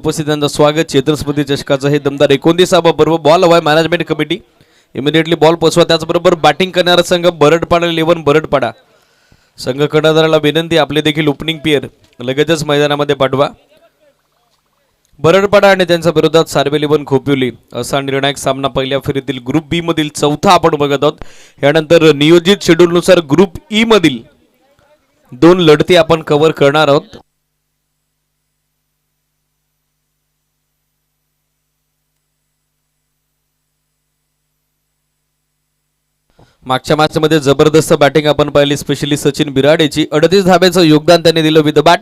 उपस्थितांचं स्वागत. चेतन स्मृती चषकाचं हे दमदार 29वा पर्व. बॉल हवाय मॅनेजमेंट कमिटी. इमिडिएटली बॉल पोचवा. त्याचबरोबर बॅटिंग करणारा संघ बरडपाडा 11 बरडपाडा. संघ कर्णधाराला विनंती, आपले देखील ओपनिंग पेअर लगेचच मैदानामध्ये पाठवा. बरडपाडा आणि त्यांच्या विरोधात सार्वे 11 खोपिवली असा निर्णायक सामना पहिल्या फेरीतील ग्रुप बी मधील चौथा आपण बघत आहोत. यानंतर नियोजित शेड्यूलनुसार ग्रुप ई मधील 2 लढती आपण कव्हर करणार आहोत. मागच्या मॅचमध्ये जबरदस्त बॅटिंग आपण पाहिली, स्पेशली सचिन बिराड याची 38 धाब्याचं योगदान त्यांनी दिलं विथ बॅट.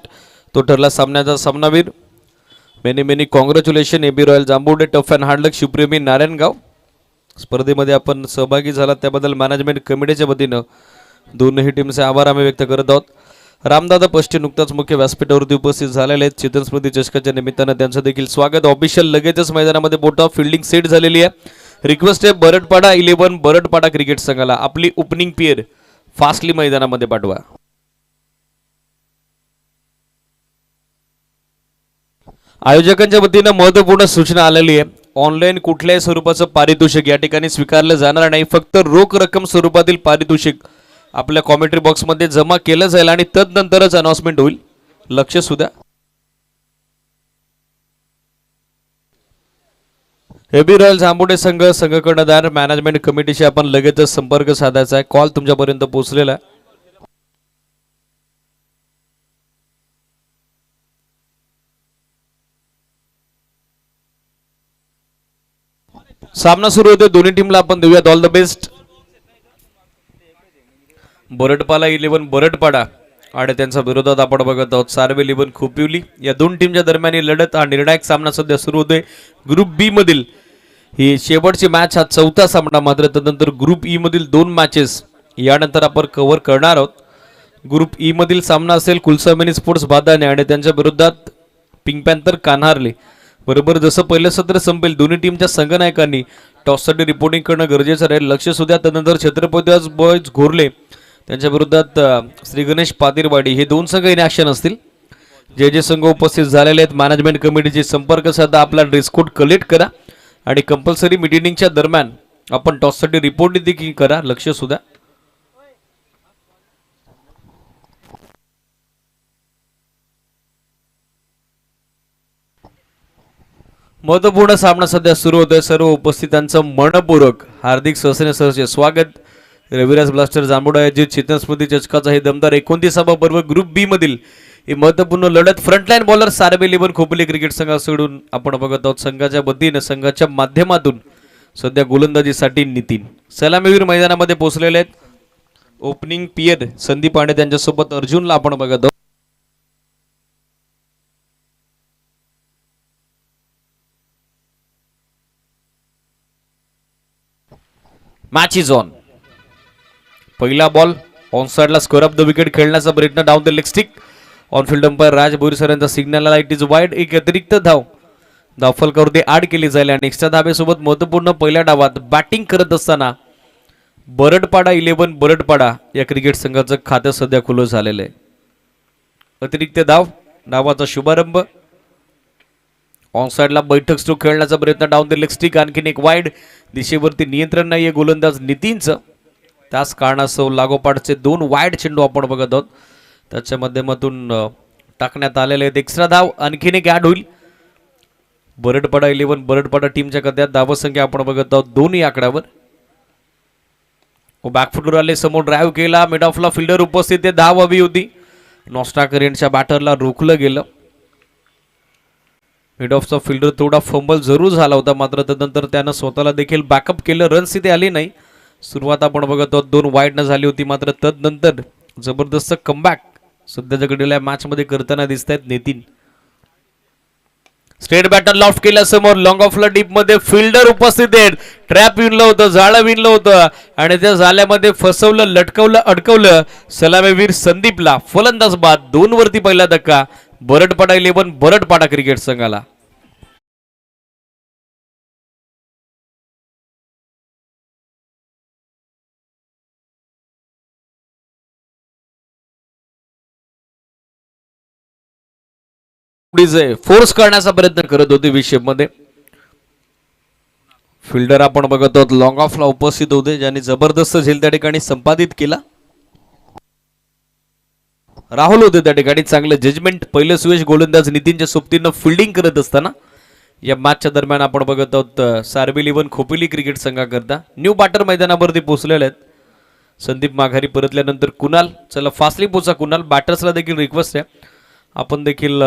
तो ठरला सामन्याचा सामनावीर. Many congratulation AB Royal Jambhude. Tough and hard luck Shivpremi Narayangaon. स्पर्धेमध्ये आपण सहभागी झालात त्याबद्दल मॅनेजमेंट कमिटीच्या वतीनं दोनही टीमचे आभार आम्ही व्यक्त करत आहोत. रामदादा पष्टे नुकताच मुख्य व्यासपीठावरती उपस्थित झालेले आहेत. चेतन स्मृती चषकाच्या निमित्तानं त्यांचं देखील स्वागत. ऑफिशियल लगेचच मैदानामध्ये बोट ऑफ फिल्डिंग सेट झालेली आहे. रिक्वेस्ट आहे बरडपाडा 11 बरडपाडा क्रिकेट संघाला आपली ओपनिंग पेअर फास्टली मैदानामध्ये पाठवा. आयोजकांच्या वतीनं महत्त्वपूर्ण सूचना आलेली आहे. ऑनलाईन कुठल्याही स्वरूपाचं पारितोषिक या ठिकाणी स्वीकारलं जाणार नाही. फक्त रोख रक्कम स्वरूपातील पारितोषिक आपल्या कॉमेंट्री बॉक्समध्ये जमा केलं जाईल आणि तदनंतरच अनाउन्समेंट होईल. लक्ष सुद्धा. एबी रॉयल जांभुडे संघ कर्णधार मॅनेजमेंट कमिटीशी आपण लगेचच संपर्क साधायचा आहे. कॉल तुमच्यापर्यंत पोहोचलेला आहे. सामना सुरू होतो. दोन्ही टीमला आपण देऊयात ऑल द बेस्ट. बरडपाडा 11 बरडपाडा आणि त्यांच्या विरोधात आपण बघत आहोत सार्वे 11 खोपिवली. या दोन टीमच्या दरम्यान ही लढत, हा निर्णायक सामना सध्या सुरू होतोय. ग्रुप बी मधील ही शेवटची मॅच, हा चौथा सामना. मात्र तदनंतर ग्रुप ई मधील 2 मॅचेस यानंतर आपण कव्हर करणार आहोत. ग्रुप ई मधील सामना असेल कुलसामिनी स्पोर्ट्स बादाने आणि त्यांच्या विरोधात पिंक पॅन्थर कान्हारले. बरोबर जसं पहिलं सत्र संपेल दोन्ही टीमच्या संघनायकांनी टॉससाठी रिपोर्टिंग करणं गरजेचं राहील. लक्ष सुद्धा. तदनंतर छत्रपती बॉयज घोरले त्यांच्या विरोधात श्री गणेश पातीरवाडी हे 2 संघ इन ॲक्शन असतील. जे संघ उपस्थित झालेले आहेत मॅनेजमेंट कमिटीचे संपर्क साधा. आपला ड्रेस कोड कलेक्ट करा आणि कंपल्सरी मिटिंगच्या दरम्यान आपण टॉससाठी रिपोर्ट देखील करा. लक्ष सुद्धा. महत्वपूर्ण सामना सध्या सुरू होतोय. सर्व उपस्थितांचं मनपूर्वक हार्दिक सहर्ष स्वागत. रविराज ब्लास्टर जांभुडा आयोजित चेतन स्मृती चषकाचा हे दमदार 29वा पर्व ग्रुप बी मधील ही महत्वपूर्ण लढत. Frontline bowler Sarve 11 Khopoli cricket संघाकडून आपण बघत आहोत. संघाच्या वतीनं संघाच्या माध्यमातून सध्या गोलंदाजीसाठी नितीन सलामीवीर मैदानामध्ये पोहोचलेले आहेत. ओपनिंग पेअर संदीप पांडे त्यांच्यासोबत अर्जुनला आपण बघत आहोत. Match is on. पहिला बॉल ऑन साइडला स्क्वेअर ऑफ द विकेट खेळण्याचा प्रयत्न. Down the leg stick. On field umpire Raj Borisar यांचा सिग्नल आला. It is wide. एक अतिरिक्त धावफलकावरती आड केली जाईल आणि एक्स्ट्रा धाब्यासोबत महत्वपूर्ण पहिल्या डावात बॅटिंग करत असताना बरडपाडा 11 बरडपाडा या क्रिकेट संघाचं खातं सध्या खुलं झालेलं आहे. अतिरिक्त डावाचा शुभारंभ. ऑन साइडला बैठक स्ट्रोक खेळण्याचा प्रयत्न. Down the leg stick. आणखीन एक वाईड. दिशेवरती नियंत्रण नाहीये गोलंदाज नितीनचं. त्याच कारणास्तव लागोपाठचे 2 वाईड चेंडू आपण बघत आहोत. त्याच्या माध्यमातून टाकण्यात आलेले आहेत. एक्स्ट्रा धाव आणखीन एक ॲड होईल. बरडपाडा 11 बरडपाडा टीमच्या खात्यात धावसंख्या आपण बघत आहोत 2 या आकड्यावर. बॅकफुटवर आले. समोर ड्राईव्ह केला. मिड ऑफला फिल्डर उपस्थित आहे. धाव हवी होती. नॉस्टा करेंटच्या बॅटरला रोखलं गेलं. मिड ऑफचा फिल्डर थोडा फंबल जरूर झाला होता. मात्र तदनंतर त्यानं स्वतःला देखील बॅकअप केलं. रन्स इथे आली नाही. सुरुवात आपण बघत आहोत 2 वाईड न झाली होती. मात्र तदनंतर जबरदस्त कमबॅक सध्याच्या घडीला मॅच मध्ये करताना दिसत आहेत नितीन. स्ट्रेट बॅटर लॉफ्ट केल्या समोर. लॉंग ऑफला डीप मध्ये फिल्डर उपस्थित आहेत. ट्रॅप विणलं होतं, जाळं विणलं होतं आणि त्या जाळ्यामध्ये फसवलं, लटकवलं, अडकवलं सलामीवीर संदीपला. फलंदाज बाद. 2 वरती पहिला धक्का बरडपाडा 11 बरडपाडा क्रिकेट संघाला. पुढे फोर्स करण्याचा प्रयत्न करत होते विषय मध्ये. फिल्डर आपण बघत आहोत लॉंग ऑफला उपस्थित होते, ज्यांनी जबरदस्त झेल त्या ठिकाणी संपादित केला. राहुल होते त्या ठिकाणी, चांगलं जजमेंट. पहिलं सुयश गोलंदाज नितीनच्या सोबतीनं फिल्डिंग करत असताना या मॅचच्या दरम्यान आपण बघत आहोत सार्बी 11 खोपोली क्रिकेट संघाकरता न्यू बॅटर मैदानावरती पोहोचलेले आहेत. संदीप माघारी परतल्यानंतर कुणाल, चला फास्टली पोचा कुणाल. बॅटर्सला देखील रिक्वेस्ट आहे, आपण देखील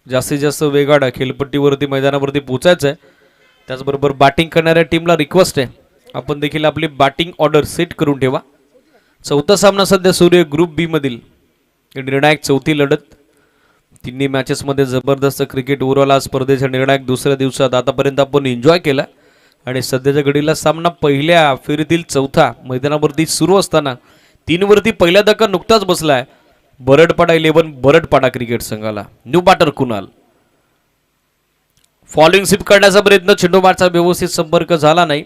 जास्तीत जास्त वेगाड खेळपट्टीवरती मैदानावरती पोचायचं आहे. त्याचबरोबर बॅटिंग करणाऱ्या टीमला रिक्वेस्ट आहे, आपण देखील आपली बॅटिंग ऑर्डर सेट करून ठेवा. चौथा सामना सध्या सुरू आहे ग्रुप बी मधील निर्णायक चौथी लढत. तिन्ही मॅचेसमध्ये जबरदस्त क्रिकेट ओव्हरऑल. आज स्पर्धेच्या निर्णायक दुसऱ्या दिवसात आतापर्यंत आपण एन्जॉय केला आणि सध्याच्या घडीला सामना पहिल्या फेरीतील चौथा मैदानावरती सुरू असताना 3 वरती पहिला धक्का नुकताच बसलाय बरडपाडा 11 बरडपाडा क्रिकेट संघाला. New batter Kunal following sweep करण्याचा प्रयत्न, चेंडू मारचा व्यवस्थित संपर्क झाला नाही.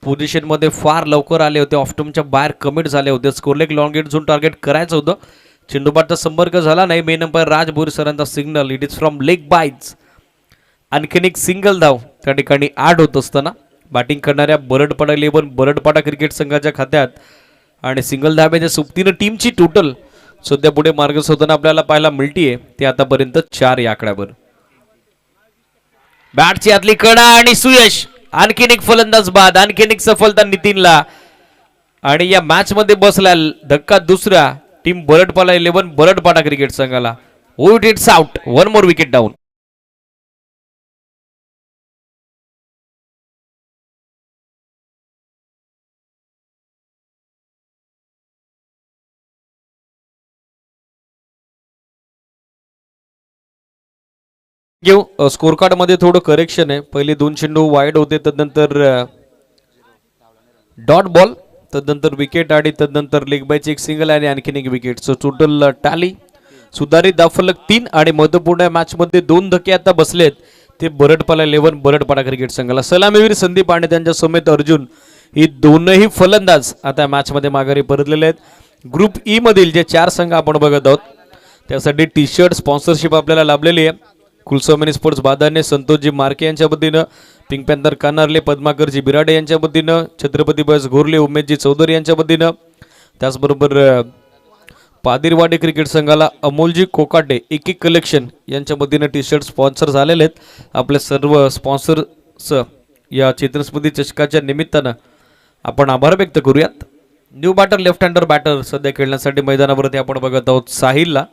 पोझिशन मध्ये फार लवकर आले होते, ऑफ्टमच्या बाहेर कमिट झाले होते. स्कोरलेग लॉंग गेट झोन टार्गेट करायचं होतं, चेंडू मारचा संपर्क झाला नाही. मेन अंपायर राज बोर सरांचा signal, it is from leg byes. आणखीन एक सिंगल धाव त्या ठिकाणी ऍड होत असताना बॅटिंग करणाऱ्या बरडपाडा 11 बरडपाडा क्रिकेट संघाच्या खात्यात आणि सिंगल धाब्याच्या सोबतीनं टीमची टोटल सध्या पुढे मार्ग शोधताना आपल्याला पाहायला मिळतीये ते आतापर्यंत 4 या आकड्यावर. बॅटची आतली कडा आणि सुयश, आणखीन एक फलंदाज बाद, आणखीन एक सफलता नितीनला. आणि या मॅच मध्ये बसला धक्का दुसरा टीम बरडपाडा 11 बरडपाडा क्रिकेट संघाला. It's out, 1 more wicket down. घेऊ स्कोर कार्ड मध्ये थोडं करेक्शन आहे. पहिले 2 चेंडू वाईड होते, तदनंतर डॉट बॉल, तदनंतर विकेट आणि तदनंतर लेग बायची एक सिंगल आणि आणखीन एक विकेट. सो टोटल टॅली सुधारित धावफलक 3 आणि महत्वपूर्ण मॅच मध्ये 2 धक्के आता बसलेत ते बरडपाडा 11 बरडपाडा क्रिकेट संघाला. सलामीवीर संदीप आणि त्यांच्या समेत अर्जुन ही दोनही फलंदाज आता मॅच मध्ये माघारी परतलेले आहेत. ग्रुप ई मधील जे 4 संघ आपण बघत आहोत त्यासाठी टी शर्ट स्पॉन्सरशिप आपल्याला लाभलेली आहे. कुलस्वामिनी स्पोर्ट्स बादाने, संतोषजी मार्के यांच्या वतीनं, पिंक पॅन्थर कानारले, पद्माकरजी बिराडे यांच्या वतीनं, छत्रपती बस घोरले, उमेशजी चौधरी यांच्या वतीनं, त्याचबरोबर पादिरवाडी क्रिकेट संघाला अमोलजी कोकाटे एक कलेक्शन यांच्या वतीनं टी शर्ट स्पॉन्सर झालेले आहेत. आपले सर्व स्पॉन्सर्स या चेतनस्मृती चषकाच्या निमित्तानं आपण आभार व्यक्त करूयात. New batter left hander batter सध्या खेळण्यासाठी मैदानावरती आपण बघत आहोत साहिलला.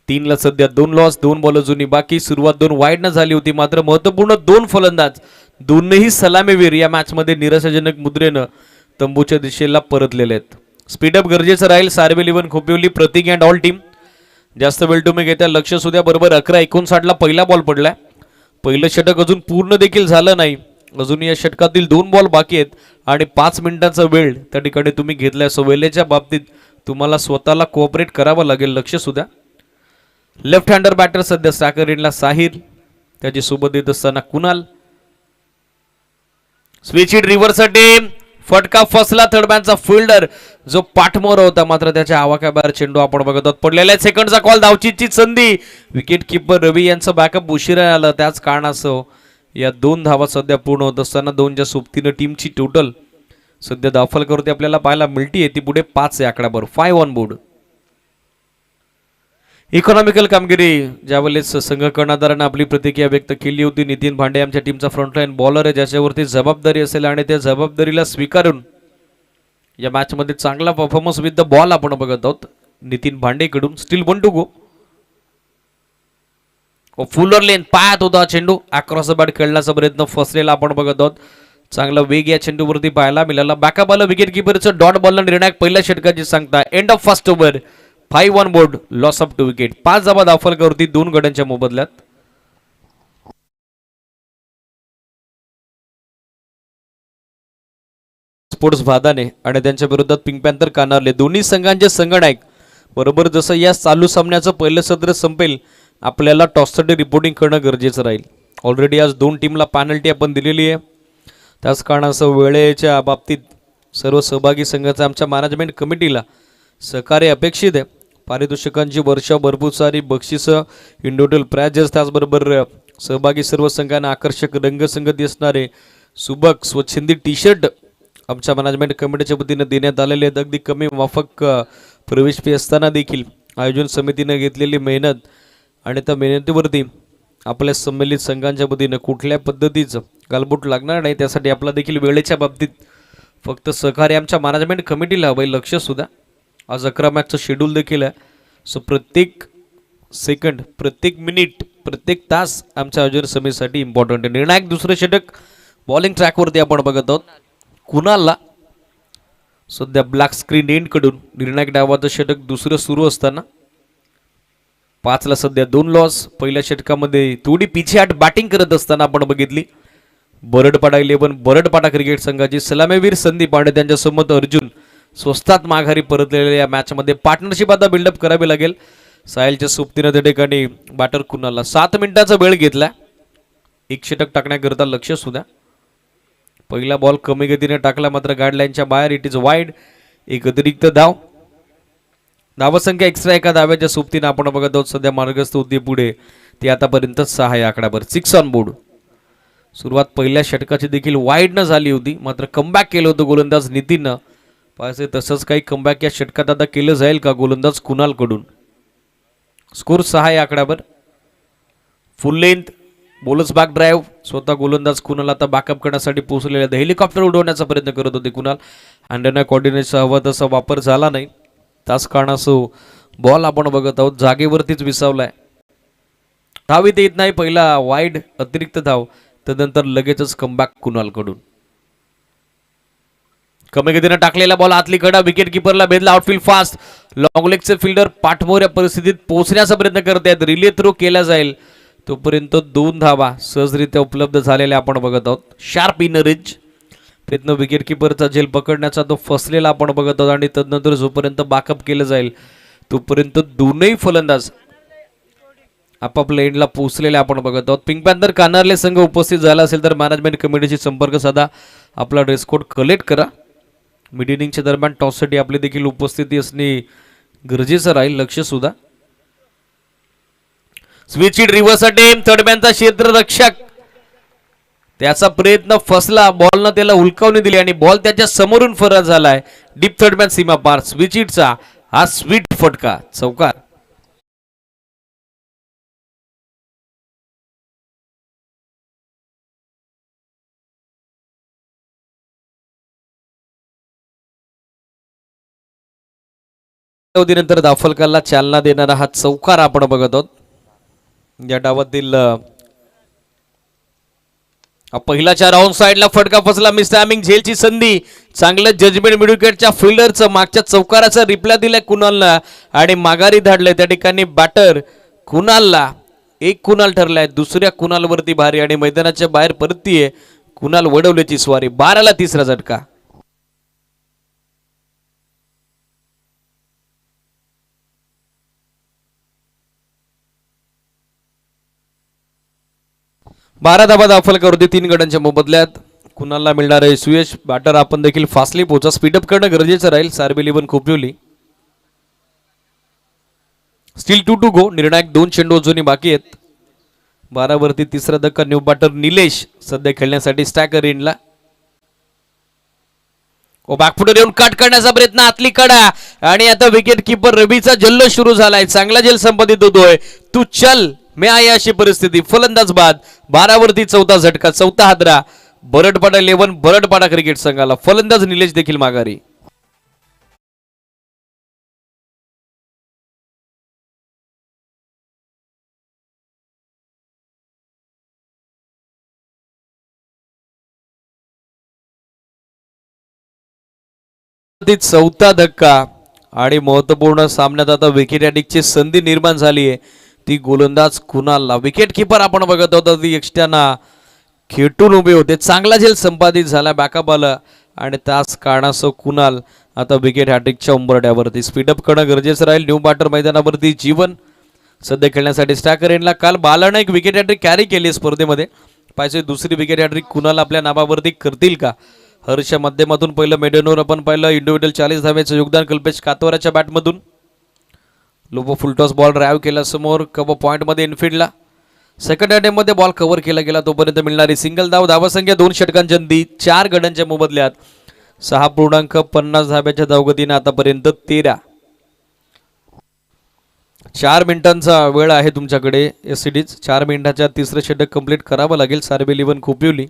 3 ला सध्या 2 लॉस, 2 बॉल अजूनही बाकी. सुरुवात 2 वाईड न झाली होती, मात्र महत्वपूर्ण 2 फलंदाज दोनही सलामीवीर या मॅच मध्ये निराशाजनक मुद्रेनं तंबूच्या दिशेला परतलेले आहेत. स्पीडअप गरजेचं राहील. सार्बी 11 खोपोली प्रतीक अँड ऑल टीम जास्त वेळ तुम्ही घेत्या. लक्ष सुद्या बरोबर 11:59 ला पहिला बॉल पडलाय. पहिलं षटक अजून पूर्ण देखील झालं नाही, अजून या षटकातील 2 बॉल बाकी आहेत आणि 5 मिनिटांचा वेळ त्या ठिकाणी तुम्ही घेतलाय. सो वेळेच्या बाबतीत तुम्हाला स्वतःला कोऑपरेट करावं लागेल. लक्ष सुद्धा लेफ्ट हँडर बॅटर सध्या साकरीनला साहिल, त्याची सोबत येत असताना कुणाल. स्विच हिट रिव्हर्ससाठी फटका फसला. थर्ड मॅनचा फिल्डर जो पाठमोर होता, मात्र त्याच्या आवाक्याबाहेर चेंडू आपण बघत आहोत. पडलेल्या सेकंडचा कॉल, धावचीची संधी. विकेट किपर रवी यांचं बॅकअप उशिरा आलं, त्याच कारणासह या 2 धावा सध्या पूर्ण होत असताना 2च्या सोबतीनं टीमची टोटल सध्या धावफलकावरती आपल्याला पाहायला मिळतीये ती पुढे 5 या आकड्यावर. 5 ऑन बोर्ड. इकॉनॉमिकल कामगिरी ज्यावेळेस संघ कर्णधारानं आपली प्रतिक्रिया व्यक्त केली होती. नितीन भांडे आमच्या टीमचा फ्रंटलाईन बॉलर आहे, ज्याच्यावरती जबाबदारी असेल आणि त्या जबाबदारीला स्वीकारून या मॅच मध्ये चांगला परफॉर्मन्स विथ द बॉल आपण बघत आहोत नितीन भांडेकडून. Still 1 to go. Fuller length पायात होता चेंडू, अक्रॉस द बॅट खेळण्याचा प्रयत्न फसलेला आपण बघत आहोत. चांगला वेग या चेंडूवरती पाहायला मिळाला. बॅकअप आलं विकेट किपरचं. डॉट बॉलला निर्णायक पहिल्या षटकाची सांगता. End of first over. 5 on board, loss of 2 wicket. 5 धावा धावफलकावरती 2 गड्यांच्या मोबदल्यात. स्पोर्ट्स भादाने आणि त्यांच्या विरोधात पिंक पॅन्थर कानारले, दोन्ही संघांचे संघनायक. बरोबर जसं या चालू सामन्याचं पहिलं सत्र संपेल आपल्याला टॉससाठी रिपोर्टिंग करणं गरजेचं राहील. ऑलरेडी आज 2 टीमला पॅनल्टी आपण दिलेली आहे, त्याच कारणासह वेळेच्या बाबतीत सर्व सहभागी संघाचा आमच्या मॅनेजमेंट कमिटीला सहकार्य अपेक्षित आहे. पारितोषिकांची वर्षा, भरपूर सारी बक्षिसं, इंडिव्हिज्युअल प्राइजेस, त्याचबरोबर सहभागी सर्व संघांना आकर्षक रंगसंगती असणारे सुबक स्वच्छंदी टी शर्ट आमच्या मॅनेजमेंट कमिटीच्या वतीनं देण्यात आलेले आहेत. अगदी कमी माफक प्रवेश फी असताना देखील आयोजन समितीनं घेतलेली मेहनत आणि त्या मेहनतीवरती आपल्या संमेलित संघांच्या वतीनं कुठल्या पद्धतीचं गालबोट लागणार नाही, त्यासाठी आपला देखील वेळेच्या बाबतीत फक्त सहकार्य आमच्या मॅनेजमेंट कमिटीला हवं लक्ष सुद्धा. आज 11 मॅचचं शेड्यूल देखील आहे. सो प्रत्येक सेकंड, प्रत्येक मिनिट, प्रत्येक तास आमच्या आयोजन समितीसाठी इम्पॉर्टंट आहे. निर्णायक दुसरं षटक बॉलिंग ट्रॅकवरती आपण बघत आहोत. कुणालला सध्या ब्लॅक स्क्रीन एंडकडून निर्णायक डावाचं षटक दुसरं सुरू असताना 5ला सध्या 2 लॉस. पहिल्या षटकामध्ये थोडी पिछेहाट बॅटिंग करत असताना आपण बघितली. बरडपाडा 11 बरडपाडा क्रिकेट संघाची सलामीवीर संदीप आणि त्यांच्यासोबत अर्जुन स्वस्तात माघारी परतलेल्या या मॅचमध्ये पार्टनरशिप आता बिल्डअप करावी लागेल. साहिलच्या सोबतीनं त्या ठिकाणी बॅटर कुणालला 7 मिनिटाचा वेळ घेतला एक षटक टाकण्याकरता लक्ष सुद्धा. पहिला बॉल कमी गतीने टाकला मात्र गाईडलाईनच्या बाहेर. It is wide. एक अतिरिक्त धाव. धावसंख्या एक्स्ट्रा एका धाव्याच्या सोबतीनं आपण बघत आहोत. सध्या मार्गस्थ होती पुढे ती आतापर्यंत 6 आहे आकड्यावर. 6 ऑन बोर्ड. सुरुवात पहिल्या षटकाची देखील वाईड न झाली होती मात्र कमबॅक केलं होतं गोलंदाज नितीननं. पाहिजे तसंच काही कमबॅक या षटकात आता केलं जाईल का गोलंदाज कुणालकडून. स्कोर 6 आहे आकड्यावर. Full length bowler's back drive. स्वतः गोलंदाज कुणाल आता बॅकअप करण्यासाठी पोहोचलेले. हेलिकॉप्टर उडवण्याचा प्रयत्न करत होते कुणाल. अँडना कॉर्डिनेटचा हवा तसा वापर झाला नाही. त्याच कारणासह बॉल आपण बघत आहोत जागेवरतीच विसावलाय. धावीत येत नाही. पहिला वाईड अतिरिक्त धाव. त्यानंतर लगेचच कमबॅक कुणालकडून. कमी गतीने टाकलेला बॉल आतली कडा. विकेट किपरला भेदला. Outfield fast. लॉंग लेगचे फिल्डर पाठमोऱ्या परिस्थितीत पोहोचण्याचा प्रयत्न करत आहेत. रिले थ्रो केला जाईल तोपर्यंत 2 धावा सहजरित्या उपलब्ध झालेल्या आपण बघत आहोत. शार्प इनर एज प्रयत्न विकेट किपरचा झेल पकडण्याचा तो फसलेला आपण बघत आहोत. आणि तदनंतर जोपर्यंत बॅकअप केलं जाईल तोपर्यंत दोनही फलंदाज आपापल्या एंडला पोहोचलेले आपण बघत आहोत. पिंक पॅन्थर कानारले संघ उपस्थित झाला असेल तर मॅनेजमेंट कमिटीशी संपर्क साधा. आपला ड्रेस कोड कलेक्ट करा. मिड इनिंगच्या दरम्यान टॉससाठी आपली देखील उपस्थिती असणे गरजेचं राहील लक्ष सुद्धा. Switch it reverse attempt. Third मॅनचा क्षेत्ररक्षक त्याचा प्रयत्न फसला. बॉलनं त्याला हुलकावणी दिली आणि बॉल त्याच्या समोरून फरार झालाय. डीप थर्ड मॅन सीमा पार. स्विच इटचा हा स्वीट फटका चौकार. नंतर दाफलकाला चालना देणारा हा चौकार आपण बघत आहोत. या डावातील पहिल्याच्या राऊंड साइडला फटका फसला. मिस टायमिंग झेलची संधी. चांगलं जजमेंट मिड विकेटच्या फिल्डरचं मागच्या चौकाराचा रिप्लाय दिलाय कुणालला आणि माघारी धाडलंय. त्या ठिकाणी बॅटर कुणालला एक कुणाल ठरलाय. दुसऱ्या कुणालवरती भारी आणि मैदानाच्या बाहेर परतीये कुणाल वडवल्याची स्वारी. 12ला तिसरा झटका. बारा धाबा दाफलकावरती 3 गड्यांच्या मोबदल्यात कुणालला मिळणार आहे सुयश. बॅटर आपण देखील फास्टली पोहोचा. स्पीडअप करणं गरजेचं राहील. सार्बेल 11 खोपवली. Still 2 to go. निर्णायक 2 चेंडू अजूनही बाकी आहेत. 12 वरती तिसरा धक्का. न्यू बॅटर निलेश सध्या खेळण्यासाठी स्टॅकर एंडला. बॅकफुटर येऊन कट करण्याचा प्रयत्न. आतली कडा आणि आता विकेट किपर रवीचा जल्लोष सुरू झालाय. चांगला झेल संपादित होतोय. तू चल मे आहे अशी परिस्थिती. फलंदाज बाद. 12 वरती चौथा झटका. चौथा हादरा. बरडपाडा 11 बरडपाडा क्रिकेट संघाला. फलंदाज निलेश देखील माघारी. चौथा धक्का आणि महत्वपूर्ण सामन्यात आता विकेट ची संधी निर्माण झाली आहे. ती गोलंदाज कुणालला. विकेट किपर आपण बघत होतो ती एक्स्ट्राना खेटून उभे होते. चांगला झेल संपादित झाला. बॅकअप आला आणि त्याच कारणासह कुणाल आता विकेट हॅट्रिकच्या उंबरड्यावरती. स्पीडअप करणं गरजेचं राहील. न्यू बॅटर मैदानावरती जीवन सध्या खेळण्यासाठी स्टॅकर एंडला. काल बालानं एक विकेट हॅट्रिक कॅरी केली स्पर्धेमध्ये. पाहिजे दुसरी विकेट हॅट्रिक कुणाल आपल्या नावावरती करतील का. हर्षच्या माध्यमातून पहिलं मेडनवर आपण पाहिलं इंडिव्हिज्युअल 40 धावेचं योगदान कल्पेश कातवाराच्या बॅटमधून. लोबो फुलटॉस बॉल ड्राईव्ह केला समोर कव्हर पॉईंटमध्ये इनफिल्डला. सेकंड अटेम्प्टमध्ये बॉल कव्हर केला गेला तोपर्यंत मिळणारी सिंगल धाव. धावसंख्या 2 षटकांच्या अंती 4 गड्यांच्या मोबदल्यात 6.50 धाब्याच्या धावगतीने आतापर्यंत 13. 4 मिनिटांचा वेळ आहे तुमच्याकडे एससीडीज. 4 मिनिटाच्या तिसरं षटक कंप्लीट करावं लागेल सार्बे इलेव्हन खोपिवली.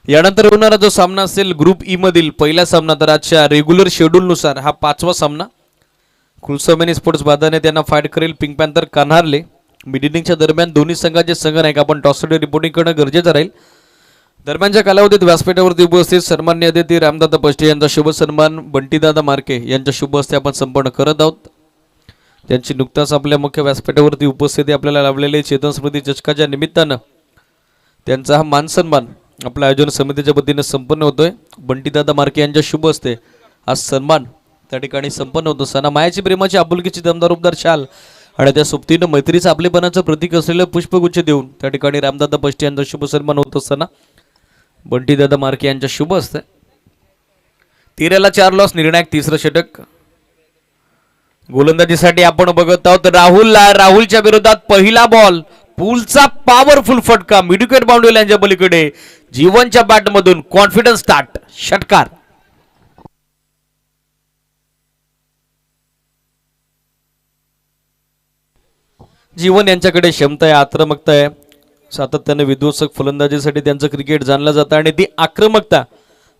यानंतर होणारा जो सामना असेल ग्रुप ई मधील पहिला सामना, तर आजच्या रेग्युलर शेड्यूलनुसार हा 5वा सामना कुलसोमेनी स्पोर्ट्स बादाने त्यांना फाईट करेल पिंक पॅन्थर कान्हारले. मिड इनिंगच्या दरम्यान दोन्ही संघाचे संघ नाही का आपण टॉससाठी रिपोर्टिंग करणं गरजेचं राहील. दरम्यानच्या कालावधीत व्यासपीठावरती उपस्थित सन्माननीय अतिथी रामदादा पष्टे यांचा शुभ सन्मान बंटीदादा मार्के यांच्या शुभ हस्ते आपण संपन्न करत आहोत. त्यांची नुकताच आपल्या मुख्य व्यासपीठावरती उपस्थिती आपल्याला लाभलेले चेतन स्मृती चषकाच्या निमित्तानं त्यांचा हा मान सन्मान आपल्या आयोजन समितीच्या वतीने संपन्न होतोय. बंटीदादा मार्के यांच्या शुभ हस्ते हा सन्मान त्या ठिकाणी संपन्न होतो. सणा मायाची प्रेमाची आपुलकीची दमदार उपदार शाल आणि त्या सोबतीनं मैत्रीचं आपलेपणाचं प्रतीक असलेलं पुष्पगुच्छ देऊन त्या ठिकाणी रामदादा पष्टे यांचा शुभ सन्मान होत असताना बंटीदादा मार्के यांच्या शुभ हस्ते 13ला 4 लॉस निर्णायक तिसरं षटक. गोलंदाजीसाठी आपण बघत आहोत राहुलच्या विरोधात पहिला बॉल पुलचा पॉवरफुल फटका मिडविकेट बाउंड्री लाईनच्या पलीकडे जीवनच्या बॅटमधून कॉन्फिडन्स स्टार्ट षटकार. जीवन यांच्याकडे क्षमता आहे, आक्रमकता आहे, सातत्याने विध्वंसक फलंदाजीसाठी त्यांचं क्रिकेट जाणलं जातं आणि ती आक्रमकता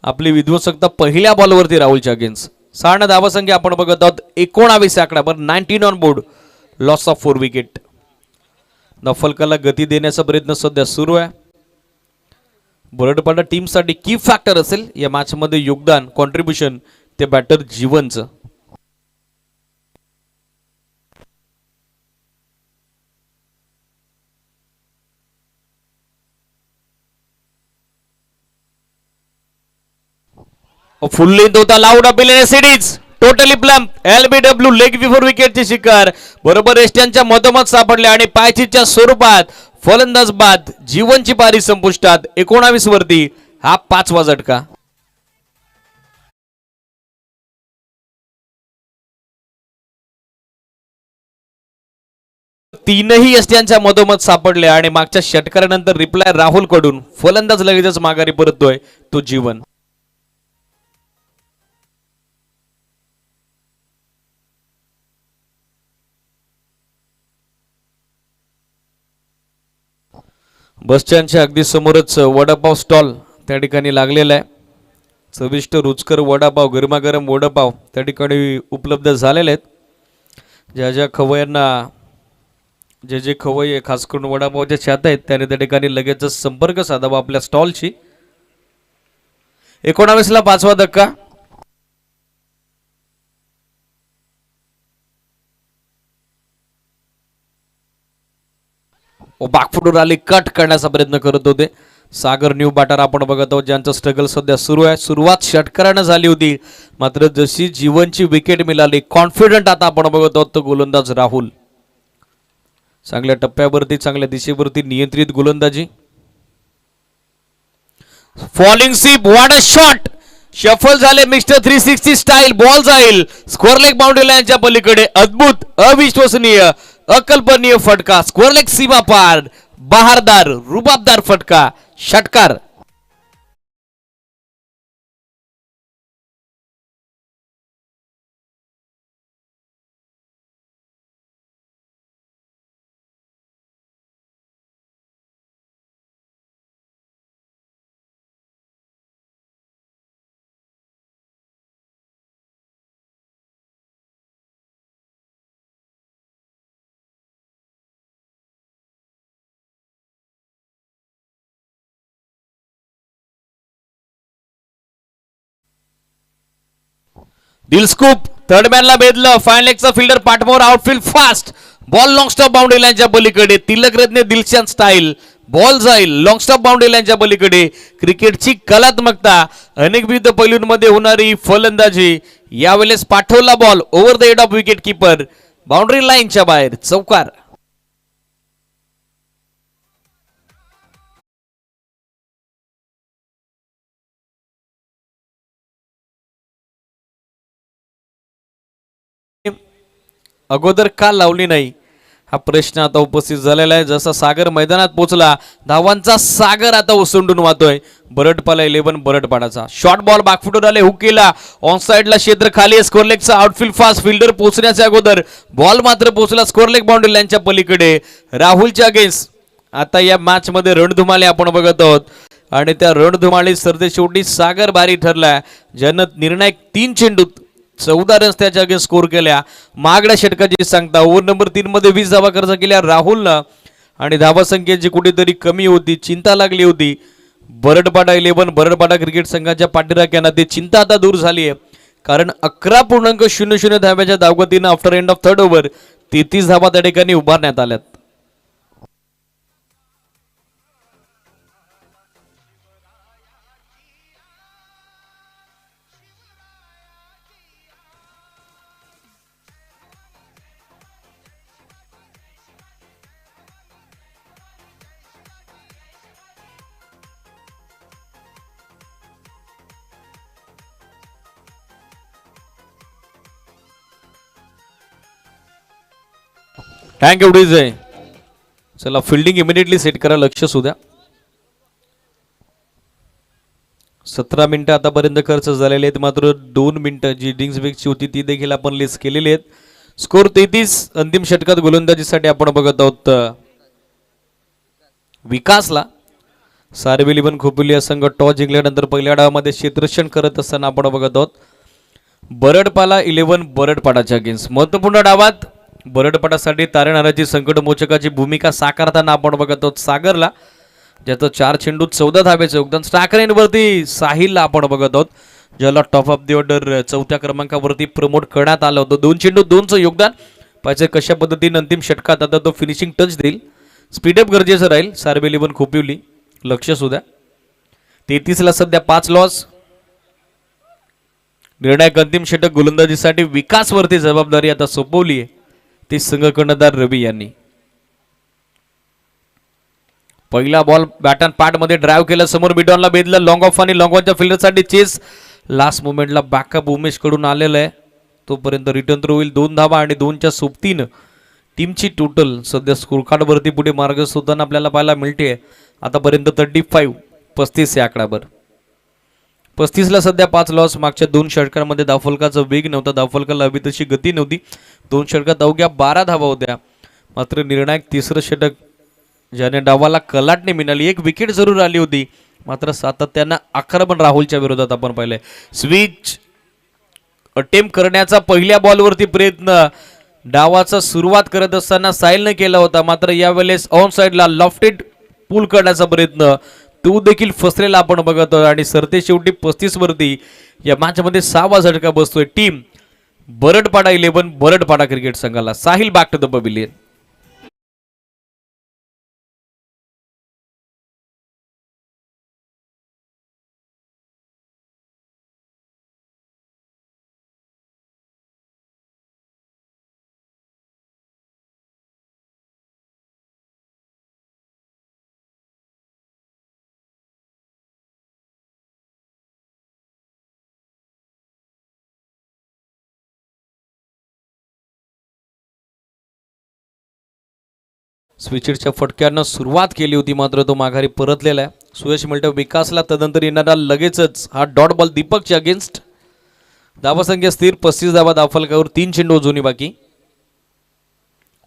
आपली विध्वंसकता पहिल्या बॉलवरती राहुलच्या अगेन्स्ट. 6 धावसंख्या आपण बघत आहोत 19 आकड्यावर 19 on board, loss of 4 wicket. नफलकाला गती देण्याचा प्रयत्न सध्या सुरू आहे. बरडपाडा टीमसाठी की फॅक्टर असेल या मॅचमध्ये योगदान कॉन्ट्रीब्युशन ते बॅटर जीवनचं. फुल लेंथ होता लाऊड अपील सिडीज totally plumb LBW leg before विकेटची शिकार बरोबर एस्ट्यांच्या मधोमध सापडले आणि पायचीच्या स्वरूपात फलंदाज बाद. जीवनची पारी संपुष्टात 19 वरती हा 5वा झटका. तीनही एस्ट्यांच्या मधोमध सापडले आणि मागच्या षटकारानंतर रिप्लाय राहुल कडून फलंदाज लगेचच माघारी परततोय तो जीवन. बसस्टँडच्या अगदी समोरच वडापाव स्टॉल त्या ठिकाणी लागलेला आहे. चविष्ट रुचकर वडापाव, गरमागरम वडापाव त्या ठिकाणी उपलब्ध झालेले आहेत. ज्या खवय्यांना जे खवय्ये खास करून वडापावचे चाहते आहेत त्याने त्या ठिकाणी लगेचच संपर्क साधावा आपल्या स्टॉलशी. 19ला 5वा धक्का. बागफुटून आली कट करण्याचा प्रयत्न करत होते सागर न्यू बॅटर आपण बघत आहोत ज्यांचं स्ट्रगल सध्या सुरू आहे. सुरुवात षटकारानं झाली होती मात्र जशी जीवनची विकेट मिळाली कॉन्फिडंट आता आपण बघत आहोत तो गोलंदाज राहुल. चांगल्या टप्प्यावरती चांगल्या दिशेवरती नियंत्रित गोलंदाजी. फॉलिंग सीप व्हॉट अ शॉट. शफल झाले मिस्टर 360 स्टाईल. बॉल जाईल स्क्वेअर लेग बाउंड्री लाईनच्या पलीकडे. अद्भुत अविश्वसनीय अकल्पनीय फटका स्क्वेअर लेग सीमा पार. बहारदार रुबाबदार फटका षटकार. दिल स्कूप थर्ड मॅनला भेदलं. फाईन लेगचा फिल्डर पाठमोर outfield fast. Ball long stop boundary लाईनच्या पलीकडे. Tillakaratne Dilshan style. Ball जाईल लॉंग स्टॉप बाउंड्री लाईनच्या पलीकडे. क्रिकेटची कलात्मकता अनेक विविध पैलूंमध्ये होणारी फलंदाजी. यावेळेस पाठवला ball over the head of wicket keeper boundary लाईनच्या बाहेर चौकार. अगोदर का लावली नाही हा प्रश्न आता उपस्थित झालेला आहे. जसा सागर मैदानात पोहोचला धावांचा सागर आता ओसंडून वाहतोय. बरडपाला 11 बरडपाडाचा शॉर्ट बॉल बाकफुटून आले हुक केला ऑन साइडला क्षेत्र खाली स्कोर लेगचा आउटफील्ड फास्ट फिल्डर पोहोचण्याच्या अगोदर बॉल मात्र पोहोचला स्कोर लेग बाउंड्री लाईनच्या पलीकडे राहुलच्या अगेन्स्ट. आता या मॅच मध्ये रणधुमाळी आपण बघत आहोत आणि त्या रणधुमाळी सरते शेवटी सागर भारी ठरला ज्यानं निर्णायक 3 चेंडूत 14 रन्स त्याच्या अगेन्स्ट स्कोर केल्या. महागड्या षटकाची सांगता ओव्हर नंबर 3 मध्ये 20 धावा खर्च केल्या राहुलनं आणि धावा संख्येची कुठेतरी कमी होती चिंता लागली होती. बरडपाडा 11 बरडपाडा क्रिकेट संघाच्या पाठीराख्यांना ती चिंता आता दूर झाली आहे कारण 11.00 धाव्याच्या धावगतीनं after end of third over 33 धावा त्या ठिकाणी उभारण्यात आल्यात. टँक एवढीच आहे. चला फिल्डिंग इमिडिएटली सेट करा लक्ष सुद्धा. 17 मिनिटं आतापर्यंत खर्च झालेले आहेत मात्र 2 मिनिटं जी डिंग्स बेगची होती ती देखील आपण लिस्ट केलेली आहेत. स्कोर 33. अंतिम षटकात गोलंदाजीसाठी आपण बघत आहोत विकासला. सार्वेली पण खोपोली संघ टॉस जिंकल्यानंतर पहिल्या डावामध्ये क्षेत्ररक्षण करत असताना आपण बघत आहोत. बरडपाला 11 बरडपाडाच्या अगेन्स्ट महत्वपूर्ण डावात बरडपाडासाठी तारेणाराची संकटमोचकाची भूमिका साकारताना आपण बघत आहोत सागरला ज्याचं 4 चेंडूत 14 धाब्याचं योगदान. स्ट्रायकर साहिलला आपण बघत आहोत ज्याला टॉप ऑफ द ऑर्डर 4थ्या क्रमांकावरती प्रमोट करण्यात आलं होतं. 2 चेंडूत 2चं योगदान. पाहिजे कशा पद्धतीने अंतिम षटकात आता तो फिनिशिंग टच देईल. स्पीडअप गरजेचं राहील. सार्वेली पण खोपिवली लक्ष सुद्धा. 33ला सध्या 5 लॉस. निर्णायक अंतिम षटक गोलंदाजीसाठी विकासवरती जबाबदारी आता सोपवली आहे ती संघ कर्णधार रवी यांनी. पहिला बॉल बॅटन पार्ट मध्ये ड्राइव्ह केला समोर मिडॉनला बेदलं लॉंग ऑफ आणि लॉंग ऑनच्या फिल्डरसाठी चेस लास्ट मोमेंटला बॅकअप उमेश कडून आलेला आहे तोपर्यंत रिटर्न थ्रो होईल. 2 धावा आणि 2च्या सोबतीनं टीमची टोटल सध्या स्कोर कार्ड वरती पुढे मार्ग शोधताना आपल्याला पाहायला मिळते. आतापर्यंत 35 या आकडावर. 35ला सध्या 5 लॉस. मागच्या 2 षटकांमध्ये धावफलकाचा वेग नव्हता. धावफलकाला हवी तशी गती नव्हती. 2 षटकात अवघ्या 12 धावा होत्या मात्र निर्णायक 3रं षटक ज्याने डावाला कलाटणी मिळाली. 1 विकेट जरूर आली होती मात्र सातत्यानं आक्रमण राहुलच्या विरोधात आपण पाहिले. स्विच अटेम्प्ट करण्याचा पहिल्या बॉलवरती प्रयत्न डावाचा सुरुवात करत असताना साहिलने केला होता मात्र यावेळेस ऑन साइडला लॉफ्टेड पूल करण्याचा प्रयत्न तो देखील फसलेला आपण बघत आहोत आणि सरते शेवटी 35 वरती या मॅच मध्ये 6वा झटका बसतोय टीम बरडपाडा 11 बरडपाडा क्रिकेट संघाला. Sahil back to the pavilion. स्विचच्या फटक्यानं सुरुवात केली होती मात्र तो माघारी परतलेला आहे. सुयश मिळतो विकासला तदनंतर येणारा लगेचच हा डॉट बॉल दीपकच्या अगेन्स्ट. धावसंख्या स्थिर 35 धावा धावफलकावर 3 चेंडू अजूनही बाकी.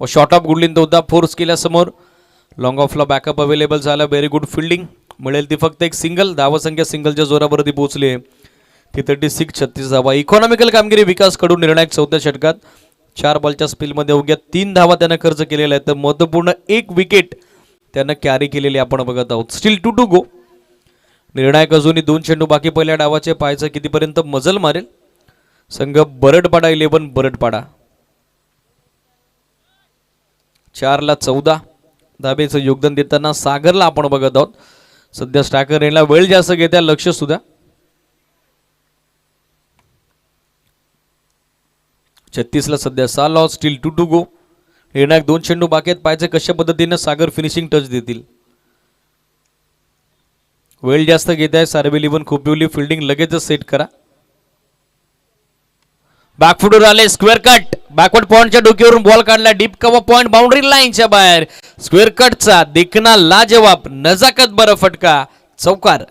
व शॉर्ट ऑफ गुडलिन तो होता फोर्स केल्यासमोर लॉंग ऑफला बॅकअप अवेलेबल झाला. व्हेरी गुड फिल्डिंग मिळेल ती फक्त एक सिंगल. धावसंख्या सिंगलच्या जोरावरती पोहोचली ती 36 36 धावा. इकॉनॉमिकल कामगिरी विकास कडून निर्णायक 4थ्या षटकात 4 बॉलच्या स्पीलमध्ये अवघ्या 3 धावा त्यानं खर्च केलेला आहे तर महत्वपूर्ण 1 विकेट त्यानं कॅरी केलेली आपण बघत आहोत. Still 2 to go. निर्णायक अजूनही 2 चेंडू बाकी. पहिल्या डावाचे पाहायचं कितीपर्यंत मजल मारेल संघ बरडपाडा 11 बरडपाडा. 4ला 14 धाब्याचं योगदान देताना सागरला आपण बघत आहोत. सध्या स्ट्रायकर रेनला वेळ जास्त घेत्या लक्ष सुद्धा. 36ला सध्या 6 लॉस. Steel 2 to go. निर्णायक 2 चेंडू बाकी आहेत. पाहिजे कशा पद्धतीने सागर फिनिशिंग टच देतील. वेळ जास्त घेत आहे सार्वेली पण खोपिवली. फिल्डिंग लगेचच सेट करा. बॅकफुटवर आले, स्क्वेअर कट, बॅकवर्ड पॉइंटच्या डोक्यावरून बॉल काढला, डीप कव्हर पॉइंट बाउंड्री लाईनच्या बाहेर. स्क्वेअर कटचा देखना लाजवाब, नजाकत बरं फटका, चौकार.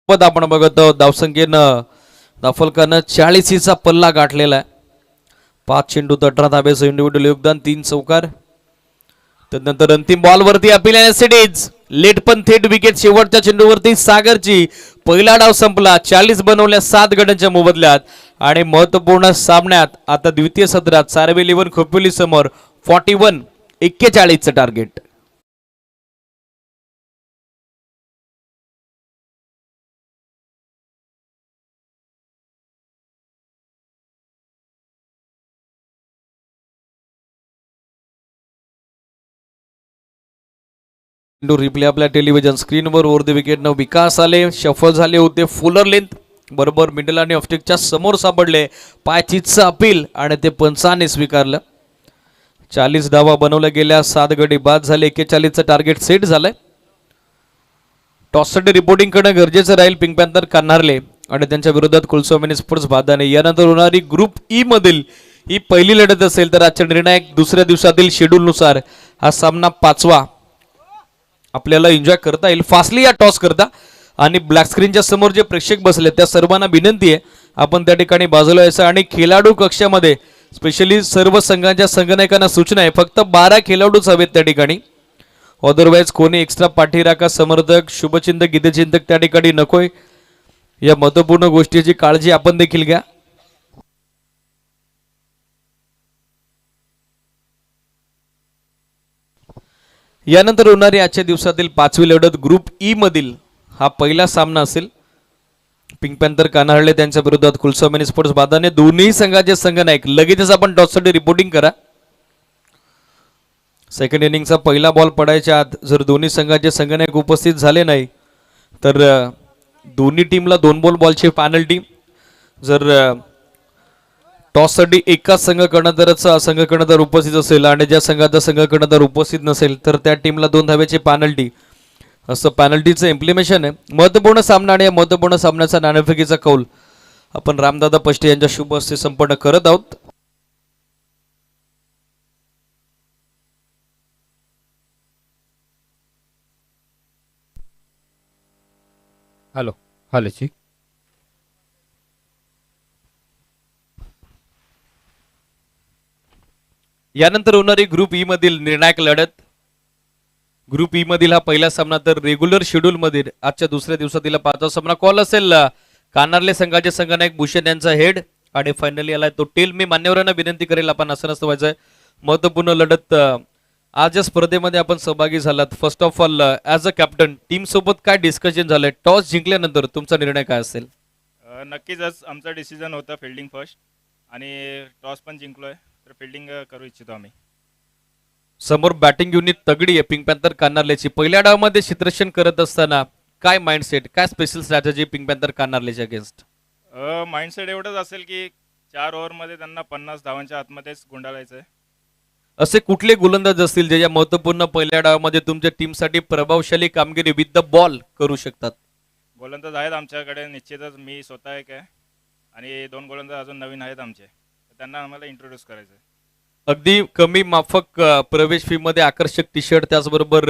आपण बघत आहोत धावसंख्येनं दाफलकानं 40चा पल्ला गाठलेला आहे. 5 चेंडूत 18 धाब्याचं इंडिव्हिज्युअल योगदान, 3 चौकार. त्यानंतर अंतिम बॉलवरती अपील सिटीज लेट पण थेट विकेट. शेवटच्या चेंडूवरती सागरची. पहिला डाव संपला, 40 बनवल्या 7 गड्यांच्या मोबदल्यात. आणि महत्वपूर्ण सामन्यात आता द्वितीय सत्रात सार्वे 11 खोपोली समोर 41-41चं टार्गेट. रिप्ले आपल्या टेलिव्हिजन स्क्रीनवर. ओव्हर द विकेट न विकास आले, शफल झाले होते, फुलर लेंथ बरोबर मिडल आणि ऑफस्टिकच्या समोर सापडले. पायचीचं अपील आणि ते पंचाने स्वीकारलं. 40 धावा बनवल्या गेल्या, 7 गडी बाद झाले, 41चं टार्गेट सेट झालंय. टॉससाठी रिपोर्टिंग करणं गरजेचं राहील पिंक पॅन्थर कान्हारले आणि त्यांच्या विरोधात कुलस्वामिनी स्पोर्ट्स बादाने. यानंतर होणारी ग्रुप ई मधील ही पहिली लढत असेल, तर आजच्या निर्णायक दुसऱ्या दिवसातील शेड्यूलनुसार हा सामना 5वा आपल्याला एन्जॉय करता येईल. फास्टली या टॉस करता आणि ब्लॅक स्क्रीनच्या समोर जे प्रेक्षक बसले त्या सर्वांना विनंती आहे आपण त्या ठिकाणी बाजूला यायचं. आणि खेळाडू कक्षामध्ये स्पेशली सर्व संघांच्या संघनायकांना सूचना आहे, फक्त 12 खेळाडूच हवेत त्या ठिकाणी. अदरवाईज कोणी एक्स्ट्रा पाठीराखा, समर्थक, शुभचिंतक, गीतचिंतक त्या ठिकाणी नकोय. या महत्वपूर्ण गोष्टीची काळजी आपण देखील घ्या. यानंतर होणारी आजच्या दिवसातील 5वी लढत ग्रुप ई मधील हा पहिला सामना असेल. पिंक पॅन्थर कान्हारले त्यांच्या विरोधात कुलस्वामिनी स्पोर्ट्स बादाने. दोन्ही संघाचे संघनायक लगेचच आपण टॉससाठी रिपोर्टिंग करा. सेकंड इनिंगचा पहिला बॉल पडायच्या आत जर दोन्ही संघाचे संघनायक उपस्थित झाले नाही तर दोन्ही टीमला 2 बॉलची पेनल्टी. जर टॉससाठी एकाच संघ कर्णधाराचा संघ कर्णधार उपस्थित असेल आणि ज्या संघाचा संघ कर्णधार उपस्थित नसेल तर त्या टीमला 2 धाब्याची पेनल्टी. असं पेनल्टीचं इम्प्लिमेशन आहे. महत्वपूर्ण सामना आणि या महत्वपूर्ण सामन्याचा नाणेफेकीचा कौल आपण रामदादा पष्टे यांच्या शुभ हस्ते संपन्न करत आहोत. हॅलो हॅलो जी. यानंतर होणारी ग्रुप ई मधील निर्णायक लढत. ग्रुप ई मधील हा पहिला सामना, तर रेग्युलर शेड्यूल मध्ये आजच्या दुसऱ्या दिवसातील 5वा सामना. कॉल असेल कान्हारले संघाचे संघनायक भूषण यांचा हेड आणि फायनली आलाय तो टेल. मी मान्यवरांना विनंती करेल आपण असं नसतं व्हायचंय. महत्वपूर्ण लढत आज या स्पर्धेमध्ये आपण सहभागी झालात. First of all as a captain team सोबत काय डिस्कशन झालंय? टॉस जिंकल्यानंतर तुमचा निर्णय काय असेल? नक्कीच आज आमचा डिसिजन होता फिल्डिंग फर्स्ट आणि टॉस पण जिंकलोय, तर फिल्डिंग करू इच्छितो आम्ही. समोर बॅटिंग युनिट तगडी आहे पिंक पॅन्थर कान्हारलेची. पहिल्या डावामध्ये क्षेत्ररक्षण करत असताना काय माइंडसेट, काय स्पेशल स्ट्रॅटेजी पिंक पॅन्थर कान्हारलेच्या अगेन्स्ट? माइंडसेट एवढंच असेल की 4 ओव्हरमध्ये त्यांना 50 धावांच्या आतमध्येच गुंडाळायचं आहे. असे कुठले गोलंदाज असतील जे या महत्वपूर्ण पहिल्या डावामध्ये तुमच्या टीमसाठी प्रभावशाली कामगिरी विथ द बॉल करू शकतात? गोलंदाज आहेत आमच्याकडे निश्चितच. मी स्वतः एक आहे आणि 2 गोलंदाज अजून नवीन आहेत आमचे, त्यांना आम्हाला इंट्रोड्यूस करायचं आहे. अगदी कमी माफक प्रवेश फी मध्ये आकर्षक टी शर्ट, त्याचबरोबर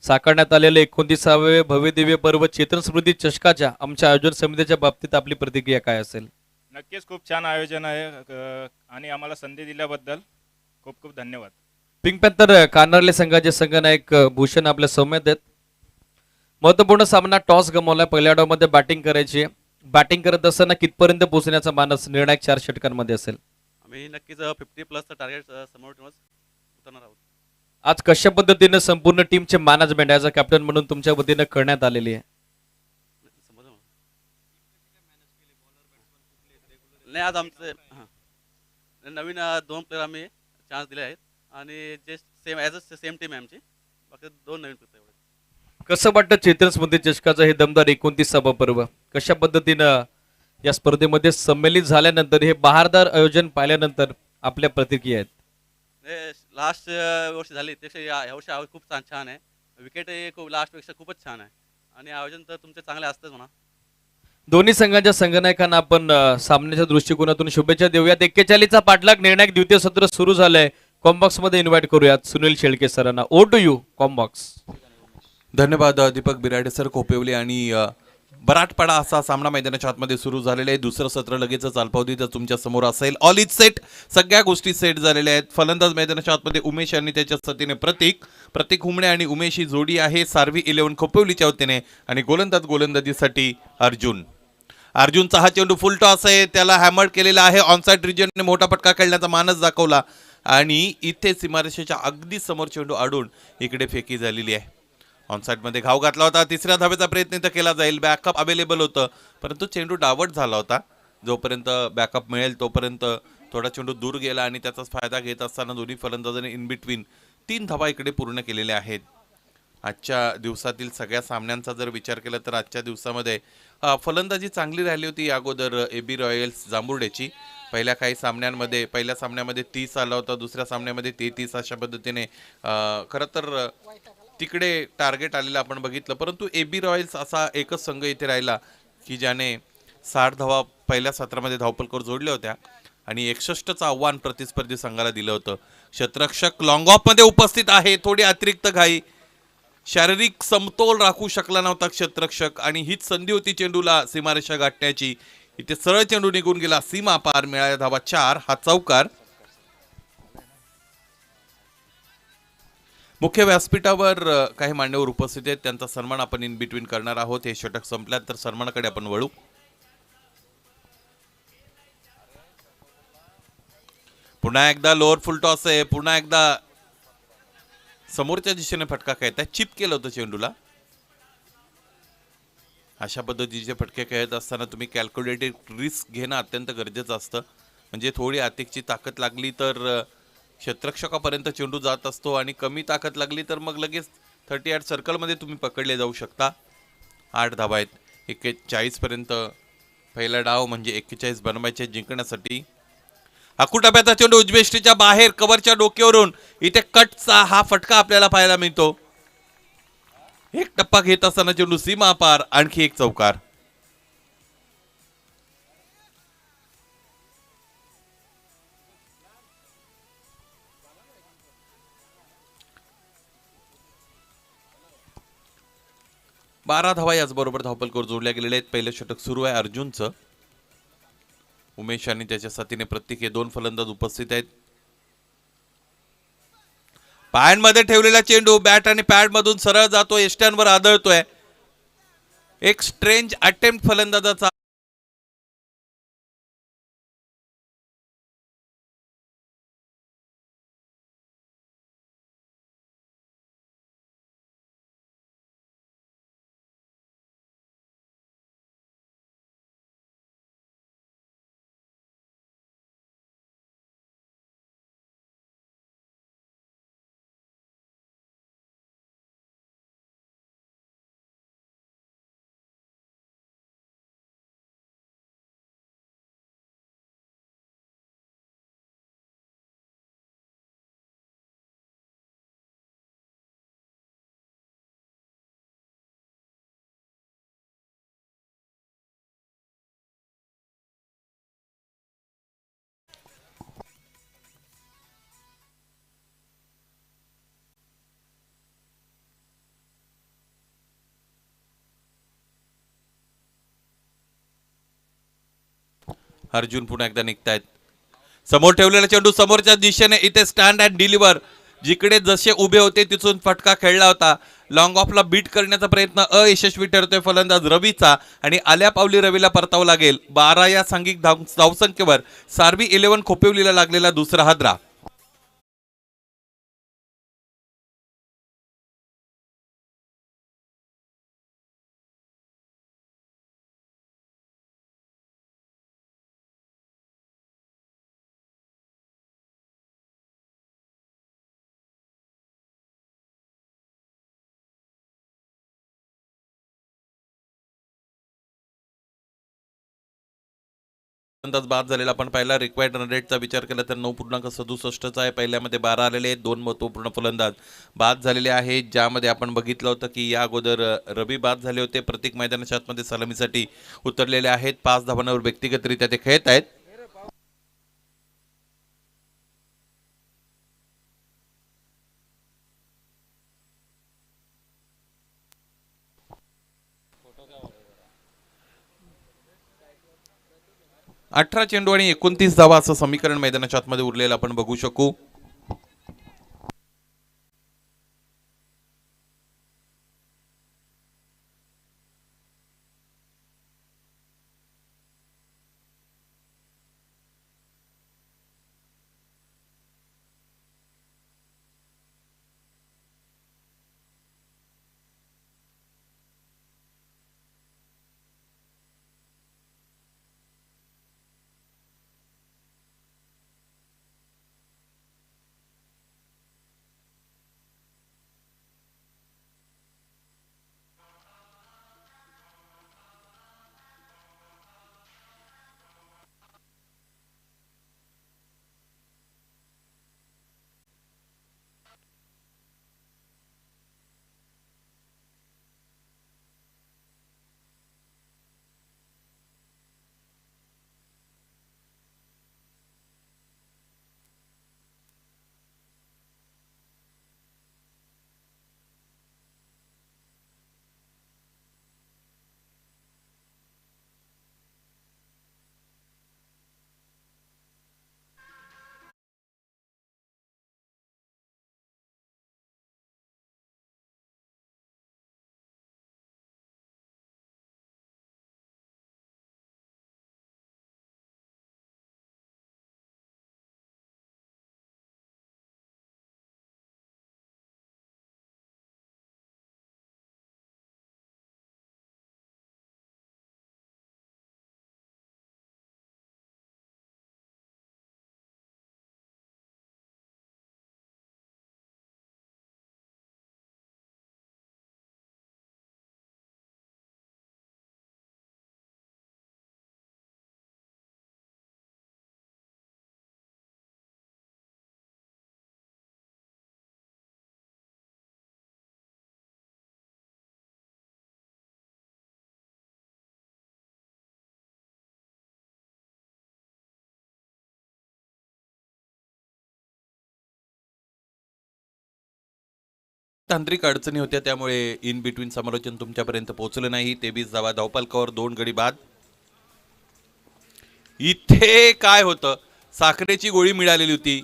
साकारण्यात आलेले 29वे भव्य दिव्य पर्व चेतन स्मृती चषकाच्या आमच्या आयोजन समितीच्या बाबतीत आपली प्रतिक्रिया काय असेल? नक्कीच खूप छान आयोजन आहे आणि आम्हाला संधी दिल्याबद्दल खूप खूप धन्यवाद. पिंक पॅन्थर कान्हारले संघाचे संघनायक भूषण आपल्या सौम्यात आहेत. महत्वपूर्ण सामना, टॉस गमावला, पहिल्या डावामध्ये बॅटिंग करायची. बॅटिंग करत असताना कितपर्यंत पोहोचण्याचा मानस निर्णायक 4 षटकांमध्ये असेल? आम्ही नक्कीच 50+ टार्गेट समोर ठेवून उतरणार आहोत. आज कशा पद्धतीने संपूर्ण टीमचे मॅनेजमेंट ॲज अ कॅप्टन म्हणून तुमच्या वतीने करण्यात आलेली आहे? नाही, आज आमचे नवीन 2 प्लेयर आम्ही चान्स दिले आहेत आणि जे same as a same team आहे आमची. बाकी 2 नवीन प्लेयर एवढे. कसं वाटतं चेतन स्मृती चषकाचं हे दमदार 29वा पर्व कशा पद्धतीनं या स्पर्धेमध्ये संमेलित झाल्यानंतर, हे बहारदार आयोजन पाहिल्यानंतर आपल्या प्रतिक्रिया आहेत. लास्ट वर्षी झाली त्यापेक्षा या वर्षी आवाज खूप छान आहे. विकेट खूप लास्टपेक्षा खूपच छान आहे आणि आयोजन तर तुमचे चांगले असतंच म्हणा. दोन्ही संघांच्या संघनायकांना आपण सामन्याच्या दृष्टिकोनातून शुभेच्छा देऊयात. 41चा पाठलाग निर्णायक द्वितीय सत्र सुरू झालंय. कॉम्बॉक्स मध्ये इन्व्हाइट करूयात सुनील शेळके सरांना. Oh to you combox. धन्यवाद दीपक बिराडे सर, खोपेवले आणि बराटपाडा असा सामना मैदानाच्या आतमध्ये सुरू झालेला आहे. दुसरं सत्र लगेचच अल्पावधीत तुमच्या समोर असेल. ऑल इज सेट, सगळ्या गोष्टी सेट झालेल्या आहेत. फलंदाज मैदानाच्या आतमध्ये उमेश आणि त्याच्या साथीने प्रतीक हुमणे आणि उमेश ही जोडी आहे सार्वी 11 खोपेवलीच्या वतीने. आणि गोलंदाजीसाठी अर्जुनचा हा चेंडू फुल टॉस आहे, त्याला हॅमर केलेला आहे. ऑनसाइड रिजनने मोठा फटका खेळण्याचा मानस दाखवला आणि इथे सीमारेषेच्या अगदी समोर चेंडू अडून इकडे फेकी झालेली आहे. ऑनसाइडमध्ये घाव घातला होता. तिसऱ्या धावेचा प्रयत्न तर केला जाईल. बॅकअप अवेलेबल होतं परंतु चेंडू डावट झाला होता. जोपर्यंत बॅकअप मिळेल तोपर्यंत थोडा चेंडू दूर गेला आणि त्याचाच फायदा घेत असताना दोन्ही फलंदाजांनी इन बिटवीन 3 धावा इकडे पूर्ण केलेल्या आहेत. आजच्या दिवसातील सगळ्या सामन्यांचा जर विचार केला तर आजच्या दिवसामध्ये फलंदाजी चांगली राहिली होती. अगोदर AB रॉयल्स जांभुर्डेची पहिल्या सामन्यामध्ये 30 आला होता, दुसऱ्या सामन्यामध्ये 33. अशा पद्धतीने खरं तर तिकडे टार्गेट आलेलं आपण बघितलं. परंतु AB रॉयल्स असा एकच संघ इथे राहिला की ज्याने 60 धावा पहिल्या सत्रामध्ये धावपलकर जोडल्या होत्या आणि 61चं आव्हान प्रतिस्पर्धी संघाला दिलं होतं. क्षेत्ररक्षक लॉंग ऑफ मध्ये उपस्थित आहे. थोडी अतिरिक्त घाई, शारीरिक समतोल राखू शकला नव्हता क्षेत्ररक्षक आणि हीच संधी होती चेंडूला सीमारेषा गाठण्याची. इथे सरळ चेंडू निघून गेला, सीमा पार. मिळाल्या धावा 4. हा चौकार. मुख्य व्यासपीठावर काही मान्यवर उपस्थित आहेत, त्यांचा सन्मान आपण इन बिटवीन करणार आहोत. हे षटक संपल्यानंतर सन्मानाकडे आपण वळू. पुन्हा एकदा लोअर फुल टॉस आहे. पुन्हा एकदा समोरच्या दिशेने फटका खेळताय. चिप केलं होतं चेंडूला. अशा पद्धतीचे फटके खेळत असताना तुम्ही कॅल्क्युलेटेड रिस्क घेणं अत्यंत गरजेचं असतं. म्हणजे थोडी आतिकची ताकद लागली तर क्षेत्ररक्षकापर्यंत चेंडू जात असतो आणि कमी ताकद लागली तर मग लगेच 38 सर्कलमध्ये तुम्ही पकडले जाऊ शकता. 8 धावा आहेत 41 पर्यंत. पहिला डाव म्हणजे 41 बनवायचे जिंकण्यासाठी. अकुटाब्याचा चेंडू उजवेष्टीच्या बाहेर कव्हरच्या डोक्यावरून. इथे कटचा हा फटका आपल्याला पाहायला मिळतो. एक टप्पा घेत असताना चेंडू सीमा पार. आणखी एक चौकार. बारा धावा याचबरोबर धावपलकर जोडल्या गेलेल्या आहेत. पहिलं षटक सुरू आहे अर्जुनचं. उमेश आणि त्याच्या साथीने प्रत्येक हे 2 फलंदाज उपस्थित आहेत. पायांमध्ये ठेवलेला चेंडू बॅट आणि पॅड मधून सरळ जातो, यष्ट्यांवर आदळतोय. एक स्ट्रेंज अटेम्प्ट फलंदाजाचा. अर्जुन पुन्हा एकदा निघतायत. समोर ठेवलेला चेंडू समोरच्या दिशेने. इथे स्टँड अँड डिलिव्हर. जिकडे जसे उभे होते तिथून फटका खेळला होता. लॉंग ऑफला बीट करण्याचा प्रयत्न अयशस्वी ठरतोय फलंदाज रवीचा आणि आल्या पावली रवीला परतावं लागेल. 12 या सांघिक धावसंख्येवर सार्वी 11 खोपिवलीला लागलेला दुसरा हादरा. फलंदाज बाद झालेला आपण पहिला रिक्वायर्ड रन रेटचा विचार केला तर 9.67चा आहे. पहिल्यामध्ये 12 आलेले आहेत. 2 महत्त्वपूर्ण फलंदाज बाद झालेले आहेत, ज्यामध्ये आपण बघितलं होतं की या अगोदर रवी बाद झाले होते. प्रत्येक मैदानाच्या आतमध्ये सलामीसाठी उतरलेले आहेत. 5 धावांवर व्यक्तिगतरित्या ते खेळत आहेत. अठरा चेंडू आणि 29 धावा असं समीकरण मैदानाच्या आतमध्ये उरलेलं आपण बघू शकू. तांत्रिक अडचणी होत्या, त्यामुळे इन बिटवीन समालोचन तुमच्यापर्यंत पोहोचलं नाही. 23 धावा धावपलकावर 2 गडी बाद. इथे काय होतं, साखरेची गोळी मिळालेली होती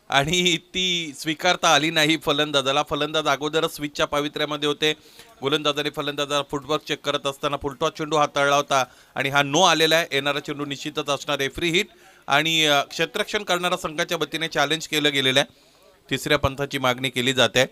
आणि ती स्वीकारता आली नाही फलंदाजाला. फलंदाज अगोदरच स्विचच्या पावित्र्यामध्ये होते. गोलंदाजाने फलंदाजाला फुटवर्क चेक करत असताना फुलटॉस चेंडू हाताळला होता आणि हा नो आलेला आहे. येणारा चेंडू निश्चितच असणार रेफरी हिट आणि क्षेत्ररक्षण करणारा संघाच्या वतीने चॅलेंज केलं गेलेलं आहे. तिसऱ्या पंथाची मागणी केली जाते.